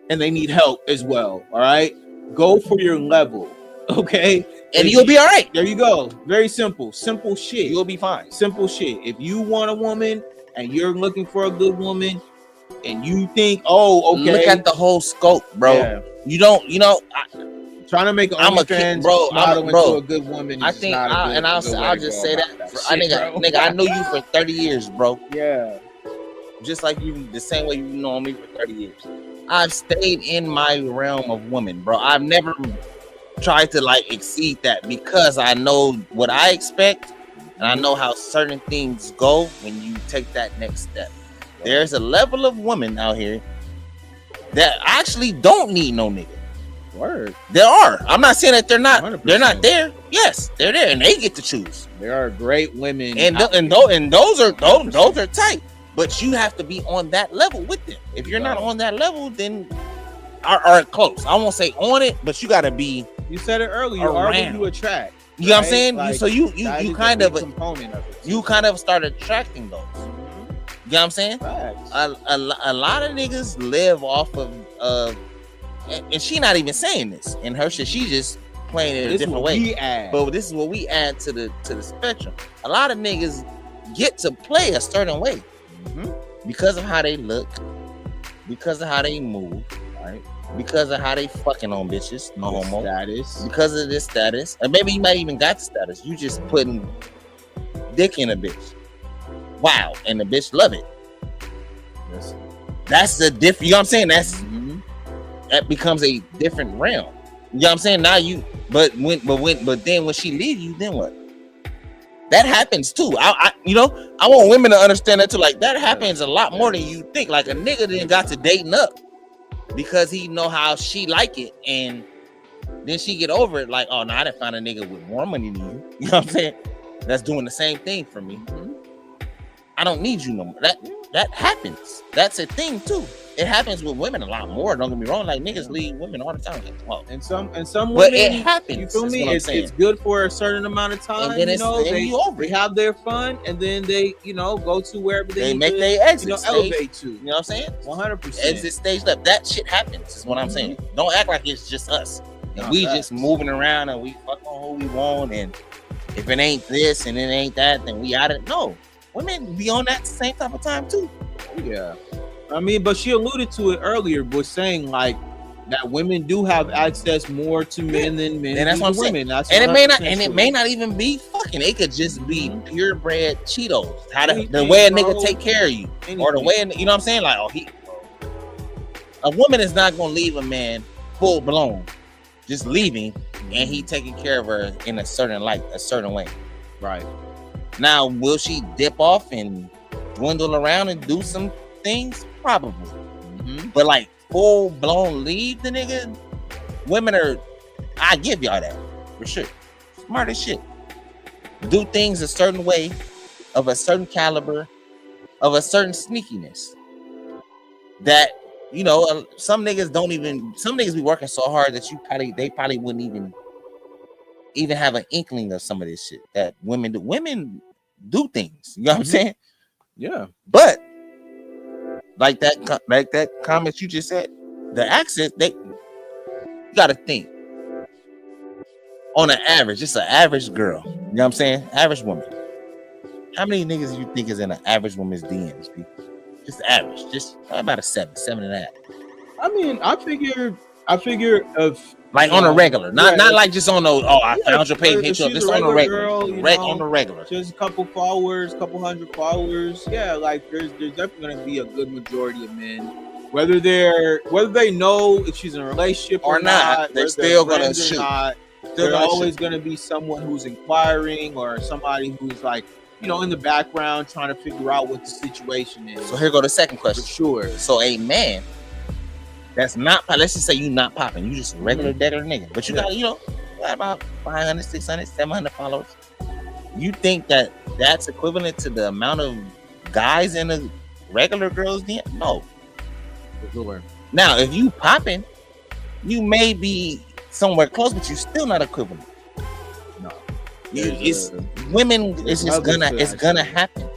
And they need help as well. All right. Go for your level, okay? And you'll be all right. There you go. Very simple shit. You'll be fine. Simple shit. If you want a woman and you're looking for a good woman and you think, oh, okay. Look at the whole scope, bro. Yeah. You don't, trying to make I'm a kid, bro. Into a good woman. I think, I'll just say that. Nigga, I know you for 30 years, bro. Yeah. Just like you, the same way you know me for 30 years. I've stayed in my realm of women, bro. I've never tried to like exceed that because I know what I expect and I know how certain things go when you take that next step. There's a level of women out here that actually don't need no nigga. Word. There are. I'm not saying that they're not. 100%. They're not there. Yes, they're there, and they get to choose. There are great women, and those are tight. But you have to be on that level with them. If you're not on that level, then are close. I won't say on it, but you got to be. You said it earlier. You are what you attract. You know what I'm saying? Like, so you kind of component of it. You kind of start attracting those. Mm-hmm. You know what I'm saying? A lot of niggas live off of, and she not even saying this in her shit. She just playing it a different way. But this is what we add to the spectrum. A lot of niggas get to play a certain way. Mm-hmm. Because of how they look, because of how they move, right? Because of how they fucking on bitches, no homo. Status. Because of this status, and maybe you might even got the status. You just putting dick in a bitch. Wow, and the bitch love it. That's a different. You know what I'm saying? That becomes a different realm. You know what I'm saying? Now but then when she leave you, then what? That happens too. I want women to understand that too. Like that happens a lot more than you think. Like a nigga then got to dating up because he know how she like it, and then she get over it. Like, oh no, I didn't find a nigga with more money than you. You know what I'm saying? That's doing the same thing for me. I don't need you no more. That happens. That's a thing too. It happens with women a lot more. Don't get me wrong. Like niggas leave women all the time. Like, well, and some women, but it happens. You feel me? It's good for a certain amount of time. And then they have their fun, and then they go to wherever they make their exit elevate to. You know what I'm saying? 100%. Exit stage left. That shit happens. Is what I'm saying. Don't act like it's just us. And we just moving around and we fuck on who we want. And if it ain't this and it ain't that, then we out of it. No, women be on that same type of time too. Yeah. I mean, but she alluded to it earlier, was saying like that women do have access more to men than men. And that's what I'm saying. It may not even be fucking. It could just be purebred Cheetos. The way a nigga take care of you, or the way you know what I'm saying. Like, a woman is not gonna leave a man full blown, just leaving, and he taking care of her in a certain way. Right. Now, will she dip off and dwindle around and do some things? Probably. But like full blown leave the nigga, women are, I give y'all that for sure. Smart as shit. Do things a certain way, of a certain caliber, of a certain sneakiness that some niggas be working so hard that they probably wouldn't even have an inkling of some of this shit that women do. Women do things, you know what I'm saying? Yeah. But like that comment you just said, the accent, you gotta think. On an average, just an average girl. You know what I'm saying? Average woman. How many niggas do you think is in an average woman's DMs, people? Just average. Just about a 7.5. I mean, I figure of like on a regular, not like just on the I found your page, hit you up. she's Just a on a regular, girl, on the regular. Just a couple followers, couple hundred followers. Yeah, like there's definitely gonna be a good majority of men, whether they know if she's in a relationship or not, they're still gonna shoot. There's always gonna be someone who's inquiring or somebody who's like, in the background trying to figure out what the situation is. So here go the second question. For sure. So a man that's not, let's just say you not popping, you just a regular deader nigga, but you got, got about 500, 600, 700 followers. You think that that's equivalent to the amount of guys in a regular girl's DM? No. Now, if you popping, you may be somewhere close, but you're still not equivalent. No. It's women. It's gonna happen.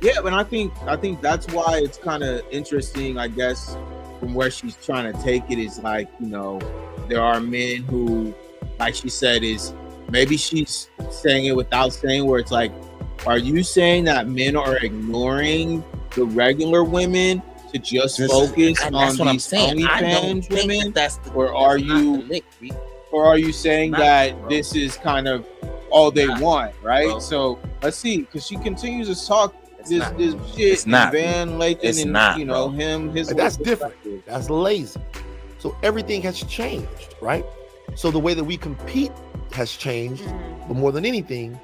Yeah, but I think that's why it's kind of interesting, I guess, from where she's trying to take it is like, there are men who, like she said, is maybe she's saying it without saying, where it's like, are you saying that men are ignoring the regular women to just focus on these OnlyFans women? Or are you saying that this is kind of all they want, right? Bro. So let's see, because she continues to talk this shit. It's not Van Lathan and not, him, his. That's different. That's lazy. So everything has changed, right? So the way that we compete has changed, but more than anything,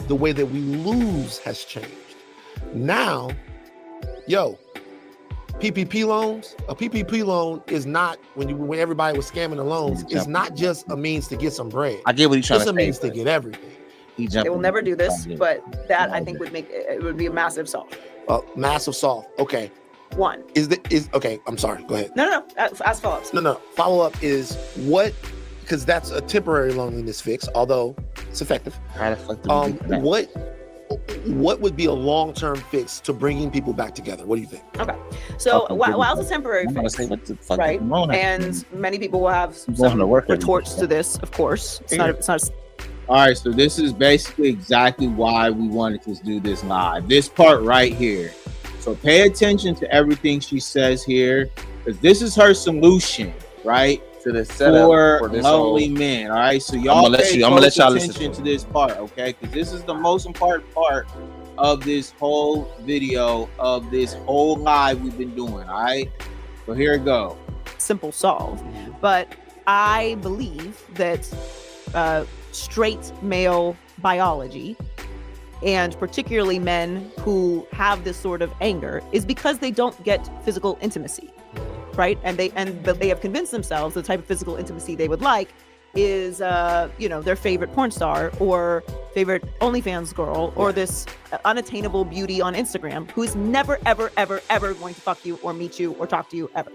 the way that we lose has changed. Now, PPP loans. A PPP loan is not when everybody was scamming the loans. It's not just a means to get some bread. I get what he's trying to say. It's a means to get everything. They will never do this, but that I think would be a massive solve. Massive solve. Okay. One is okay. I'm sorry. Go ahead. No. Ask follow-ups. No. Follow-up is what? Because that's a temporary loneliness fix, although it's effective. What would be a long-term fix to bringing people back together? What do you think? Okay, so while it's a temporary fix, right? And many people will have some retorts to this, of course. It's not. All right, so this is basically exactly why we wanted to do this live. This part right here. So pay attention to everything she says here, because this is her solution, right? To the setup for lonely men. All right, so y'all I'm gonna let y'all listen to this part, okay? Because this is the most important part of this whole video, of this whole live we've been doing. All right, so here it go. Simple solve, but I believe that straight male biology, and particularly men who have this sort of anger, is because they don't get physical intimacy, right? And they have convinced themselves the type of physical intimacy they would like is their favorite porn star or favorite OnlyFans girl or this unattainable beauty on Instagram who is never ever ever ever going to fuck you or meet you or talk to you ever.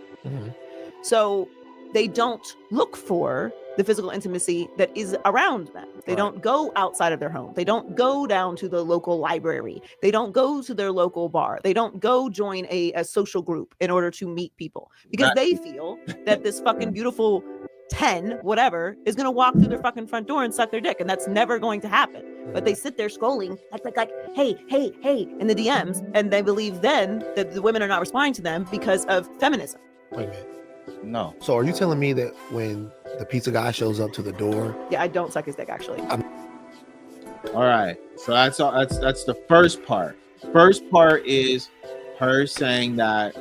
So they don't look for the physical intimacy that is around them. They don't go outside of their home. They don't go down to the local library. They don't go to their local bar. They don't go join a social group in order to meet people because they feel that this fucking beautiful 10 whatever is going to walk through their fucking front door and suck their dick, and that's never going to happen. But they sit there scrolling like hey in the DMs, and they believe then that the women are not responding to them because of feminism. Wait a minute. No. So are you telling me that when the pizza guy shows up to the door? Yeah, I don't suck his dick actually. All right. So that's the first part. First part is her saying that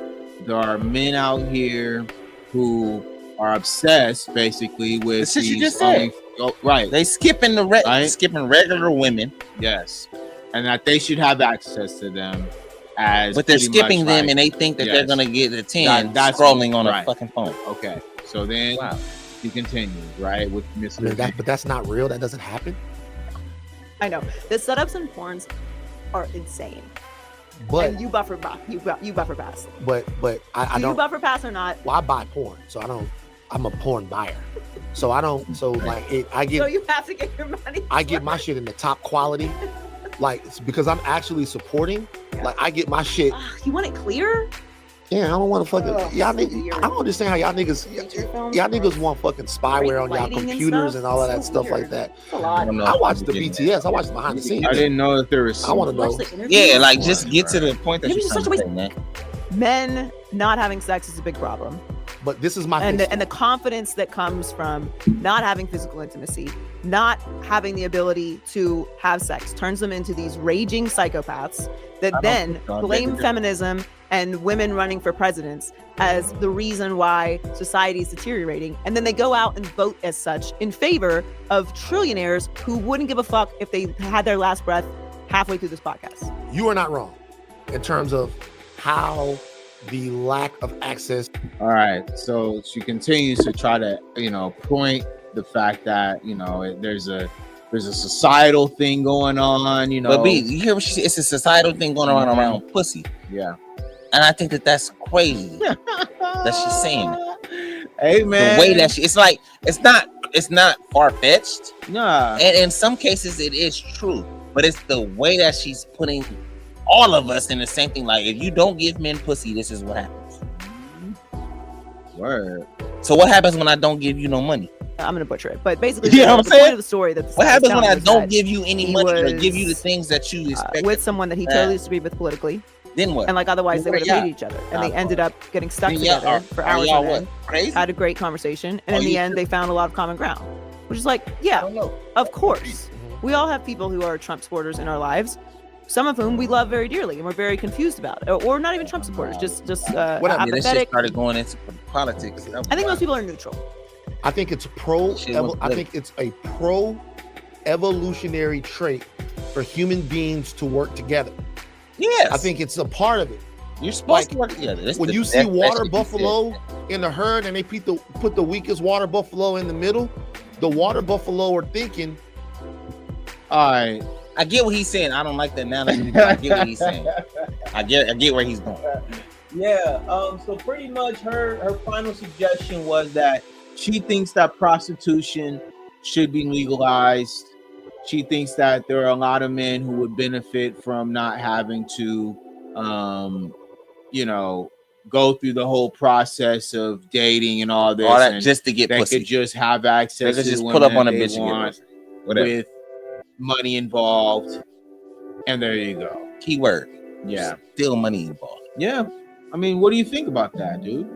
there are men out here who are obsessed basically with the shit you just said. Right. They skipping skipping regular women. Yes. And that they should have access to them. But they're skipping them, and they think that they're gonna get a 10 scrolling on a fucking phone. Okay, so then he continues, right, with Mr. But that's not real. That doesn't happen. I know the setups and porns are insane. But and you buffer pass. But I don't. You buffer pass or not? Well, I buy porn, so I don't. I'm a porn buyer, so I don't. So like I get. So you have to get your money. I get my shit in the top quality. Like, it's because I'm actually supporting. Like I get my shit. You want it clear? Yeah, I don't want to fucking y'all niggas. weird. I don't understand how y'all niggas want fucking spyware on y'all Lighting and computers stuff? and all of that So stuff weird. like that. It's a lot. I watched the BTS. I watched behind the scenes. I didn't know that there was. I want to know. Watch the interview. Yeah, like just get to the point that Maybe you're it's such trying a to say, man. Men not having sex is a big problem. But this is my And thing. the confidence that comes from not having physical intimacy, not having the ability to have sex, turns them into these raging psychopaths that then blame feminism and women running for presidents as the reason why society is deteriorating. And then they go out and vote as such in favor of trillionaires who wouldn't give a fuck if they had their last breath halfway through this podcast. You are not wrong in terms of how the lack of access. All right, so she continues to try to, point the fact that there's a societal thing going on, But B, you hear what she said? It's a societal thing going on around pussy. Yeah. And I think that's crazy that she's saying it. Hey man, The way that it's like it's not far-fetched. nah. And in some cases it is true, but it's the way that she's putting all of us in the same thing. Like, if you don't give men pussy, this is what happens. Word. So what happens when I don't give you no money? I'm gonna butcher it, but basically, You know what I'm the saying? point of the story that What happens when I was don't that give you any he money or was, give you the things that you expect? with someone that he totally disagreed with politically, Then what? and like otherwise they Where would have y'all? hated each other, and they ended up getting stuck Then y'all together for hours y'all on what? end, Crazy? had a great conversation, and Are in the you end they found a lot of common ground, which is like, I yeah, don't know. of course, we all have people who are Trump supporters in our lives. Some of whom we love very dearly and we're very confused about, or not even Trump supporters, just This shit apathetic. started going into politics. I think most people are neutral. I think it's pro. Shit was I think it's a pro evolutionary trait for human beings to work together. Yes. I think it's a part of it. you're supposed to work together. That's When the you see best water shit you buffalo in the herd and they put the weakest water buffalo in the middle, the water buffalo are thinking, All right. I get what he's saying. I don't like the analogy, but I get what he's saying. I get where he's going. Yeah. So pretty much her final suggestion was that she thinks that prostitution should be legalized. She thinks that there are a lot of men who would benefit from not having to, go through the whole process of dating and all this. All that and just to get they pussy. could just have access They could to just the pull up women on a they bitch and get want pussy. Whatever. with money involved. And there you go. Keyword. Yeah. Still money involved. Yeah. I mean, what do you think about that, dude?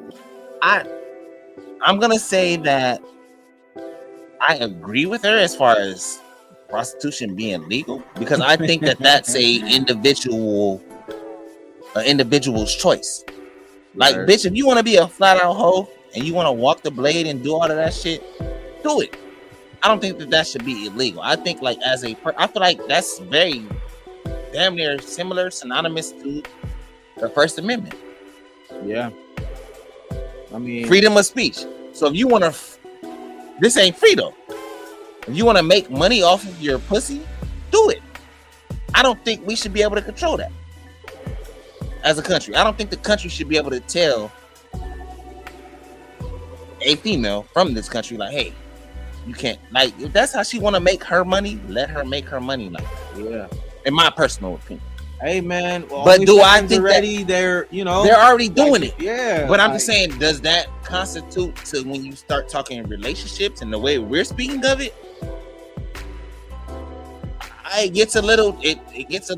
I'm gonna say that I agree with her as far as prostitution being legal, because I think that that's a individual's choice. Like, Right. bitch, if you want to be a flat out hoe and you want to walk the blade and do all of that shit, do it. I don't think that should be illegal. I think, like, I feel like that's very damn near similar, synonymous to the First Amendment. Yeah. I mean, Freedom of speech. So if you want to, this ain't free though. If you want to make money off of your pussy, do it. I don't think we should be able to control that as a country. I don't think the country should be able to tell a female from this country, like, hey, you can't, like, if that's how she want to make her money, let her make her money like that. yeah. In my personal opinion. Hey, man. Well, But do I OnlyFans think already they're already doing it? Yeah. But I'm just saying, does that constitute to when you start talking relationships and the way we're speaking of it? It gets a little, slippery it's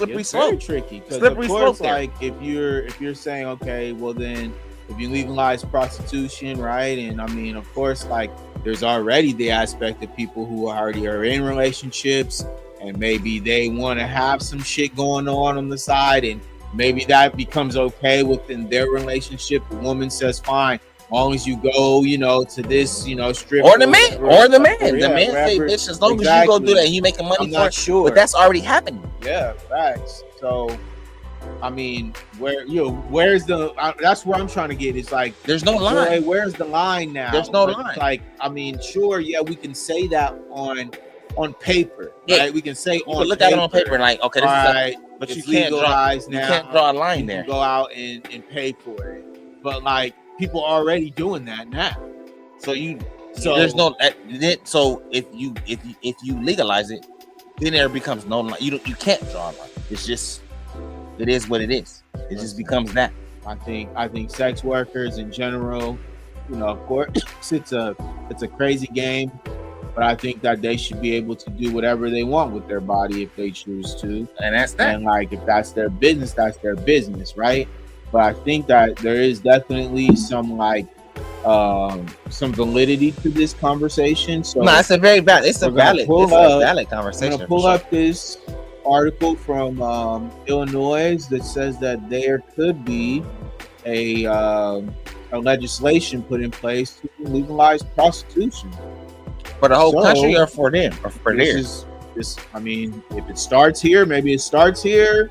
very slope. tricky because of Slippery course, slope there. like if you're saying, okay, well then if you legalize prostitution, right? And I mean, of course, like there's already the aspect of people who already are in relationships and maybe they want to have some shit going on the side, and maybe that becomes okay within their relationship. The woman says, fine, as long as you go, to this, strip Or the man, the man say, wherever. bitch, as long as you go do that and you making money I'm for not it, sure. but that's already happening. Yeah, facts. So, I mean, where's the? That's where I'm trying to get. It's like There's no line. where's the line now? There's no But line. it's like, I mean, sure, yeah, we can say that on paper, Yeah. right? We can say You on can look at it on paper and like, okay, this is right? but you it's can't draw, legalized you now. can't draw a You line can there. go out and pay for it, but like people are already doing that now. So So there's no. So if you legalize it, then there becomes no line. You can't draw a line. It's just it is what it is. It just becomes that. I think sex workers in general, of course, it's a crazy game, but I think that they should be able to do whatever they want with their body if they choose to. And that's that. And like, if that's their business, right? But I think that there is definitely some validity to this conversation. So no, it's a valid conversation. I'm gonna pull up this article from Illinois that says that there could be a legislation put in place to legalize prostitution for the whole country, or for them, or for theirs. I mean, if it starts here, maybe it starts here,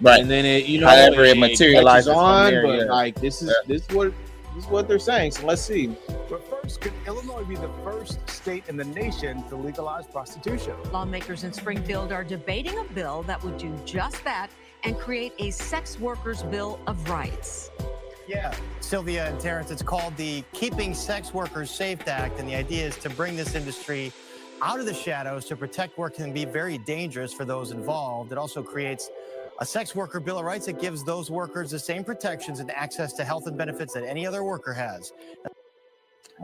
right? And then however it materializes on. There, but like this is what they're saying. So let's see. But first, could Illinois be the first state in the nation to legalize prostitution? Lawmakers in Springfield are debating a bill that would do just that and create a sex workers' bill of rights. Yeah. Sylvia and Terrence, it's called the Keeping Sex Workers Safe Act, and the idea is to bring this industry out of the shadows to protect what can be very dangerous for those involved. It also creates a sex worker bill of rights that gives those workers the same protections and access to health and benefits that any other worker has.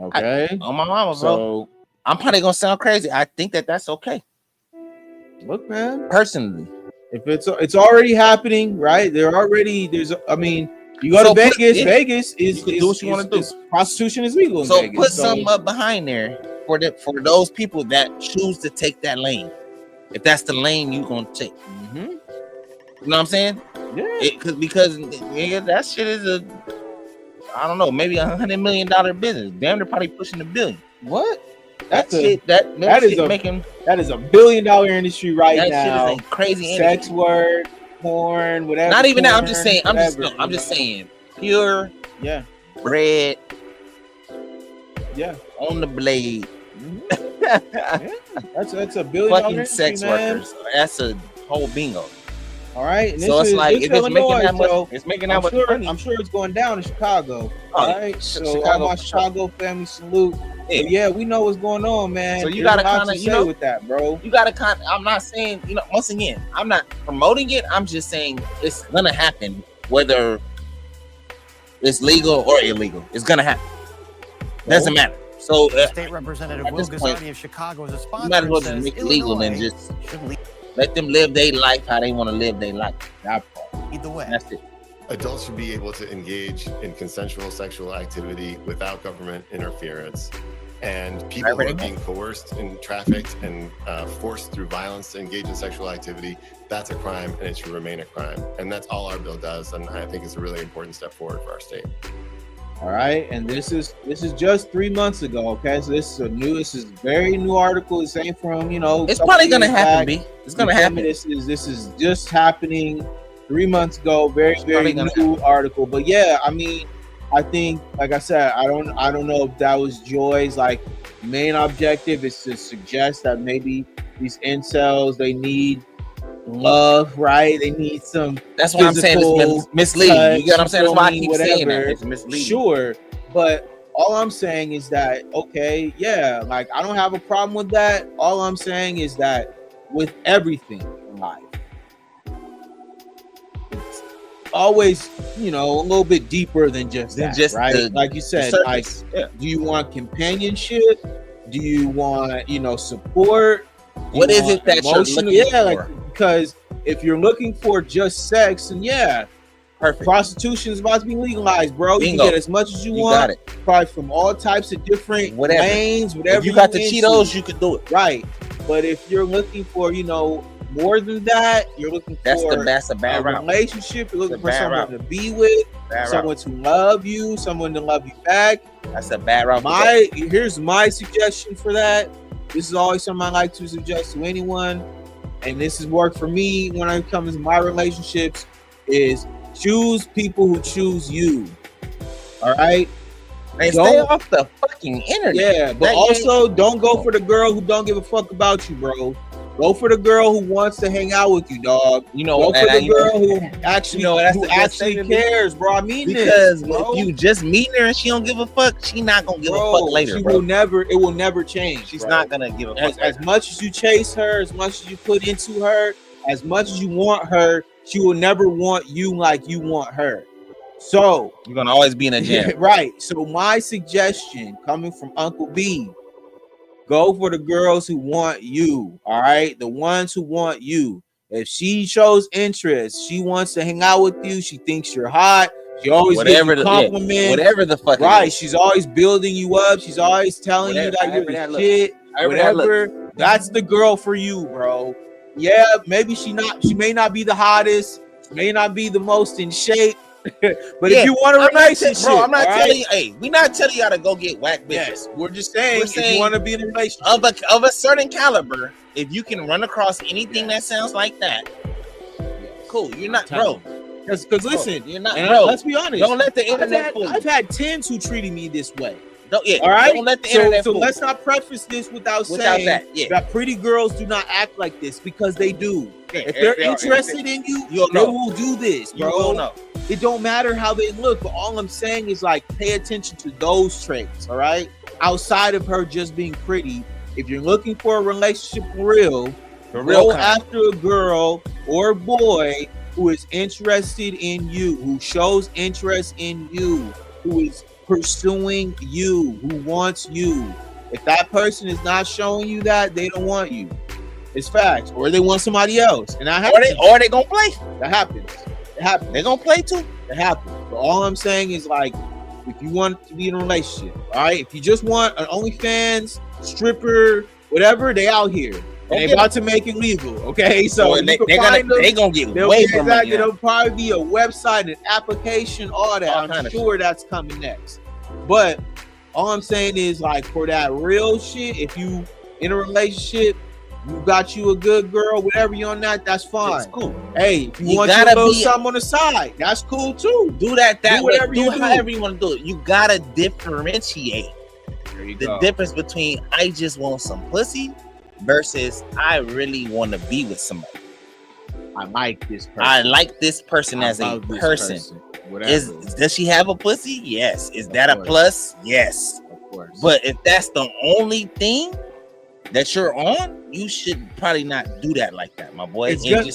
Okay. On my mama, bro. I'm probably gonna sound crazy. I think that's okay. Look, man. Personally, if it's already happening, right? You go to Vegas. Vegas is do what you want to do. Prostitution is legal in so Vegas. Put something up behind there for those people that choose to take that lane. If that's the lane you're gonna take, you know what I'm saying? Yeah. Because that shit is I don't know, maybe $100 million business. Damn, they're probably pushing $1 billion. What? That is a $1 billion industry right now. That shit is a crazy sex work, porn, whatever. Not even that. I'm just saying pure bread. Yeah, on the blade. That's a $1 billion fucking sex workers. That's a whole bingo. All right, and so it's like if it's making that much, it's making that much money. I'm sure it's going down in Chicago. All right, so all my Chicago family salute. Yeah, we know what's going on, man. So you gotta kind of, with that, bro. You gotta kind of. I'm not saying, once again, I'm not promoting it. I'm just saying it's gonna happen, whether it's legal or illegal. It's gonna happen. Doesn't matter. So State Representative Will Gazzardi of Chicago is a sponsor. You might as well just make it legal and just let them live their life how they want to live their life. Either way, that's it. Adults should be able to engage in consensual sexual activity without government interference. And people who are being coerced and trafficked and forced through violence to engage in sexual activity, that's a crime and it should remain a crime. And that's all our bill does. And I think it's a really important step forward for our state. All right, and this is just 3 months ago. Okay, so this is a very new article. This ain't from It's probably gonna happen, B. It's gonna happen. This is just happening 3 months ago. Very new article. But yeah, I mean, I think, like I said, I don't know if that was Joy's main objective is to suggest that maybe these incels, they need love, right? They need some. That's what I'm saying. It's misleading. You get what I'm saying? That's why I keep saying that. It's misleading. Sure, but all I'm saying is that okay, yeah, I don't have a problem with that. All I'm saying is that with everything in life, it's always a little bit deeper than just that, right? Like you said, do you want companionship? Do you want support? What is it that you're looking for? Because if you're looking for just sex, and perfect. Prostitution is about to be legalized, bro. Bingo. You can get as much as you want. Got it. Probably from all types of different lanes, whatever. If you got the Cheetos, you can do it. Right. But if you're looking for, more than that, you're looking for that's a bad relationship. You're looking for someone to be with, someone to love you, someone to love you back. That's a bad route. Here's my suggestion for that. This is always something I like to suggest to anyone. And this has worked for me when it comes to my relationships, is choose people who choose you. All right? And stay off the fucking internet. Yeah, but also don't go for the girl who don't give a fuck about you, bro. Go for the girl who wants to hang out with you, dog. Go for the girl who actually cares, bro. I mean because this, bro. If you just meet her and she don't give a fuck, she not gonna give a fuck later, bro. It will never change. She's not gonna give a fuck. As much as you chase her, as much as you put into her, as much as you want her, she will never want you like you want her. So You're gonna always be in a jam. right. So my suggestion coming from Uncle B, go for the girls who want you. All right, the ones who want you. If she shows interest, she wants to hang out with you. She thinks you're hot. She always gives you compliments. Whatever the fuck. Right. She's always building you up. She's always telling you that you're the shit. Whatever. That's the girl for you, bro. Yeah, maybe she may not be the hottest, may not be the most in shape. But if you want a relationship, bro, I'm not telling you. Hey, we're not telling y'all to go get whack bitches. Yes, we're just saying if you want to be in a relationship of a certain caliber, if you can run across anything that sounds like that, cool. You're not, bro. Because listen, you're not, bro. Let's be honest. Don't let the internet. I've had 10s who treated me this way. All right. Don't let the internet. So let's not preface this without saying that pretty girls do not act like this, because they do. If they're interested in you, they will do this, bro. You will know. It don't matter how they look, but all I'm saying is, like, pay attention to those traits, all right? Outside of her just being pretty, if you're looking for a relationship for real, go after a girl or boy who is interested in you, who shows interest in you, who is pursuing you, who wants you. If that person is not showing you that, they don't want you. It's facts. Or they want somebody else. And that happens. Or they gonna play. That happens. It happens. They're gonna play too. It happens. But all I'm saying is, like, if you want to be in a relationship, all right, if you just want an OnlyFans, stripper, whatever, they out here. And they about to make it legal, okay? So they gonna get way more money. There'll probably be a website, an application, all that. I'm sure that's coming next. But all I'm saying is, like, for that real shit, if you in a relationship, you got you a good girl, whatever you on that, that's fine. It's cool. Hey, if you want to do something on the side, that's cool too. Do that way. Do however you want to do it. You gotta differentiate the difference between I just want some pussy versus I really want to be with somebody. I like this person. I like this person as a person. Does she have a pussy? Yes. Is that a plus? Yes. Of course. But if that's the only thing that you're on, you should probably not do that like that, my boy. It's gonna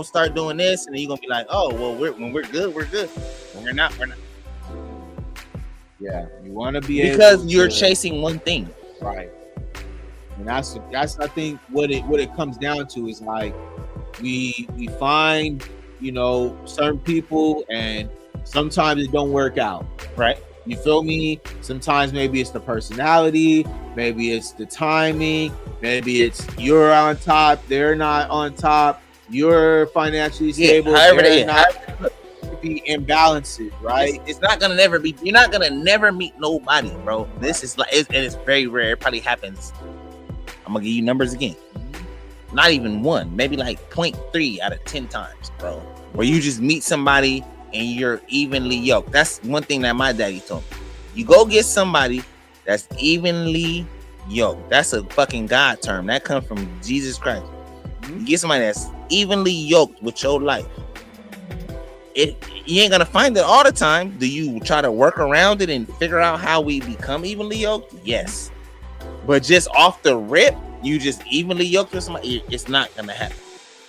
start doing this, and then you're gonna be like, oh, well, when we're good, we're good. When we're not. Yeah, you want to be because you're chasing one thing, right? And that's I think what it comes down to is, like, we find, you know, certain people, and sometimes it don't work out, right? You feel me? Sometimes maybe it's the personality, maybe it's the timing, maybe it's you're on top, they're not on top, you're financially stable, they're not. Be imbalances, right? It's not gonna never be. You're not gonna never meet nobody, bro. This is like, and it's very rare. It probably happens. I'm gonna give you numbers again. Not even one, maybe like 0.3 out of 10 times, bro. Where you just meet somebody and you're evenly yoked. That's one thing that my daddy told me. You go get somebody that's evenly yoked. That's a fucking God term. That comes from Jesus Christ. You get somebody that's evenly yoked with your life. You ain't gonna find it all the time. Do you try to work around it and figure out how we become evenly yoked? Yes. But just off the rip, you just evenly yoked with somebody, it's not gonna happen.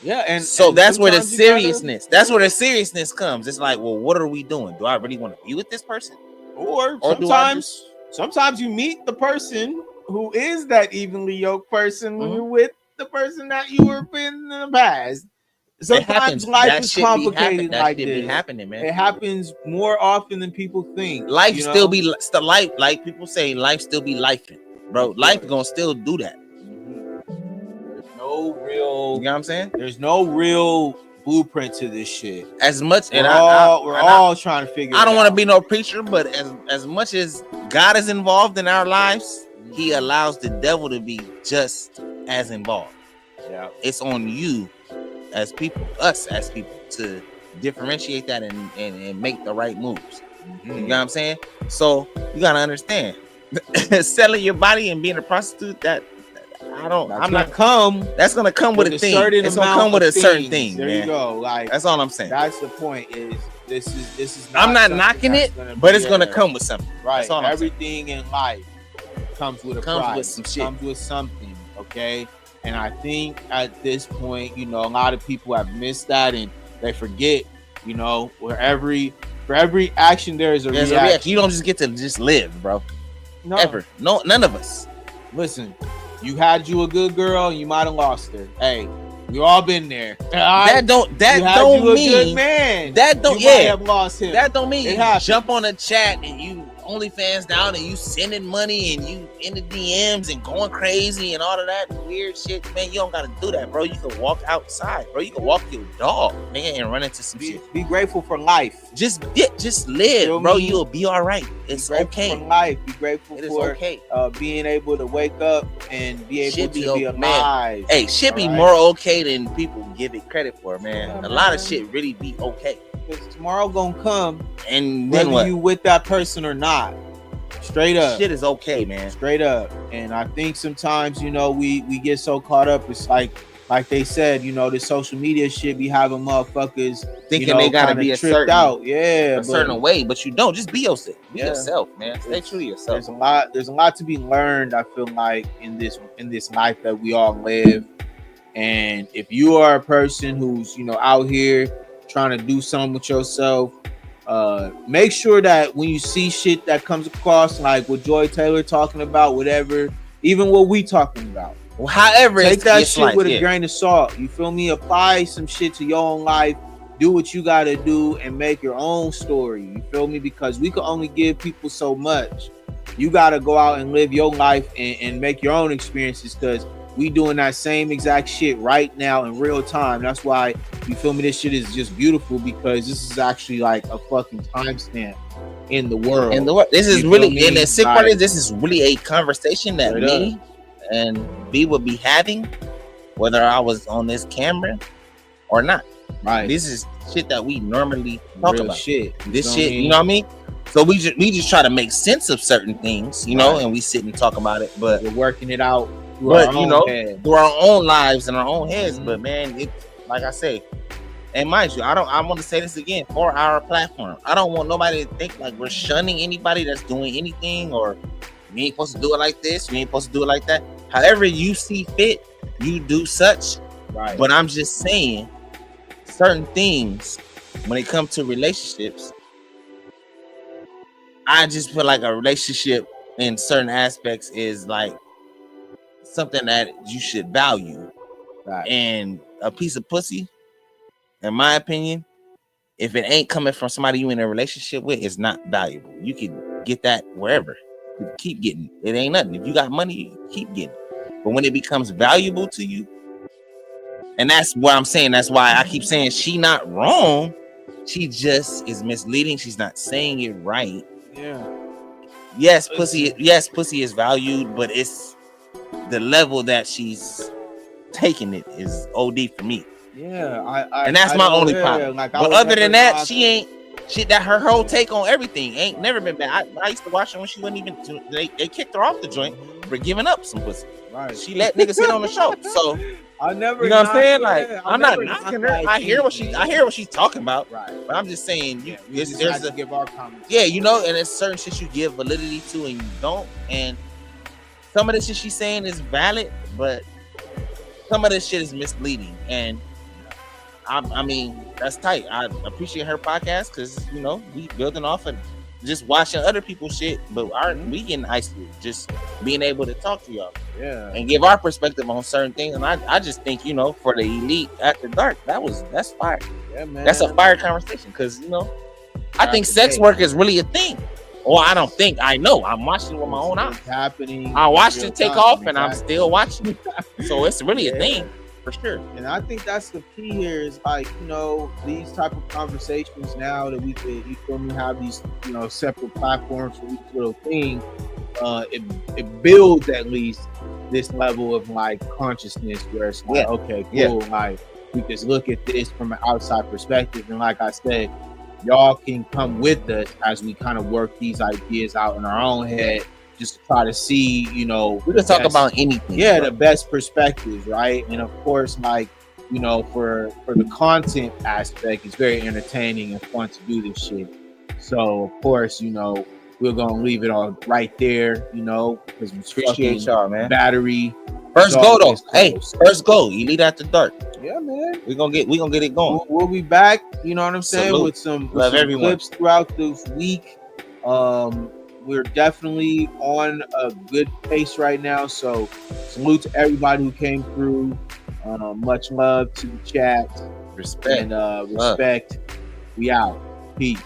Yeah, and that's where the seriousness. That's where the seriousness comes. It's like, well, what are we doing? Do I really want to be with this person? Or sometimes you meet the person who is that evenly yoked person with the person that you were with in the past. Sometimes life is complicated like this. Be happening, man. It happens more often than people think. Life still be life, like people say, life still be lifing, bro. Life gonna still do that. There's no real, you know what I'm saying? There's no real blueprint to this shit. As much, we're all trying to figure. I don't want to be no preacher, but as much as God is involved in our lives, He allows the devil to be just as involved. Yeah, it's on you. Us as people, to differentiate that and make the right moves. You know what I'm saying? So you gotta understand, selling your body and being a prostitute, that's gonna come with a thing. It's gonna come with a certain thing. There man. You go. Like, that's all I'm saying. That's the point. Is this is? I'm not knocking it, but it's gonna come with something. Right. That's all Everything in life comes with a price. With some shit. Comes with something. Okay. And I think at this point, you know, a lot of people have missed that and they forget, you know, for every action there is a reaction. You don't just get to just live, bro. No. Ever. No, none of us. Listen, you had you a good girl, you might have lost her. Hey, we all been there. That don't mean good man. That don't you might have lost him. That don't mean it you happens. Jump on a chat and you OnlyFans down and you sending money and you in the DMs and going crazy and all of that weird shit, man. You don't gotta do that, bro. You can walk outside, bro. You can walk your dog, man, and run into some shit. Be grateful for life. Just live, bro. You'll be all right. It's okay. For life. Be grateful it is for okay. Being able to wake up and be able to be alive. Man. Hey, shit be more okay than people give it credit for, man. A lot of shit really be okay. Because tomorrow gonna come, and whether then what? you with that person or not, straight up, shit is okay, man. Straight up. And I think sometimes, you know, we get so caught up. It's like they said, you know, the social media shit be having motherfuckers thinking they gotta be a certain out, a certain way, but you don't. Just be yourself. Be yourself, man. Stay true to yourself. There's a lot to be learned. I feel like in this life that we all live. And if you are a person who's, you know, out here trying to do something with yourself, make sure that when you see shit that comes across, like what Joy Taylor talking about, whatever, even what we talking about, however, take that shit with a grain of salt. You feel me? Apply some shit to your own life. Do what you got to do and make your own story. You feel me? Because we can only give people so much. You got to go out and live your life and make your own experiences, because we doing that same exact shit right now in real time. That's why, you feel me, this shit is just beautiful, because this is actually like a fucking timestamp in the world. This is really, and the sick part is, this is really a conversation that me and B would be having, whether I was on this camera or not. Right. This is shit that we normally talk real about. Shit. This shit, you know what I mean? So we just try to make sense of certain things, you know, and we sit and talk about it, but we're working it out. But you know, through our own lives and our own heads. But man, it, like I say, and mind you, I want to say this again, for our platform, I don't want nobody to think like we're shunning anybody that's doing anything, or we ain't supposed to do it like this, we ain't supposed to do it like that. However you see fit, you do such. Right. But I'm just saying, certain things when it comes to relationships, I just feel like a relationship in certain aspects is like something that you should value. Right. And a piece of pussy, in my opinion, if it ain't coming from somebody you in a relationship with, it's not valuable. You can get that wherever. You keep getting it. It ain't nothing. If you got money, you keep getting it. But when it becomes valuable to you, and that's what I'm saying, that's why I keep saying she not wrong. She just is misleading. She's not saying it right. Yeah. Yes, pussy is valued, but it's the level that she's taking it is OD for me. Yeah, and that's my only problem. Like, but other than that, she ain't shit. That her whole take on everything ain't never been bad. I used to watch her when she wasn't even. They kicked her off the joint for giving up some pussy. Right. She let niggas sit on the show. So I never. You know what I'm saying? Like, I'm not knocking her. I hear what she's talking about. Right. But I'm just saying, there's to give our comments. Yeah, you know, and there's certain shit you give validity to and you don't. And some of the shit she's saying is valid, but some of this shit is misleading. And I mean, that's tight. I appreciate her podcast because, you know, we building off and just watching other people's shit, but we getting isolated. Just being able to talk to y'all, and give our perspective on certain things. And I just think, you know, for the elite after dark, that's fire. Yeah, man. That's a fire conversation because, you know, I think sex work is really a thing. Or I don't think, I know. I'm watching it with my own eyes. Happening. I watched it take off, and I'm still watching it. So it's really a thing. For sure. And I think that's the key here is, like, you know, these type of conversations now that we could, you feel me, have these, you know, separate platforms for each little thing. It builds at least this level of like consciousness where it's like, okay, cool. Like, we just look at this from an outside perspective. And like I said, y'all can come with us as we kind of work these ideas out in our own head. Just to try to see, you know, we can talk about anything. Yeah, the best perspectives, right? And of course, like, you know, for the content aspect, it's very entertaining and fun to do this shit. So of course, you know, we're gonna leave it all right there, you know, because we appreciate y'all, man. Battery First Dog go though. is Hey, close. first go. Elite After Dark. Yeah, man. We gonna get it going. We'll be back. You know what I'm saying? Salute. With some Love everyone. clips throughout the week. We're definitely on a good pace right now. So salute to everybody who came through. Much love to the chat Respect. and respect. We out. Peace.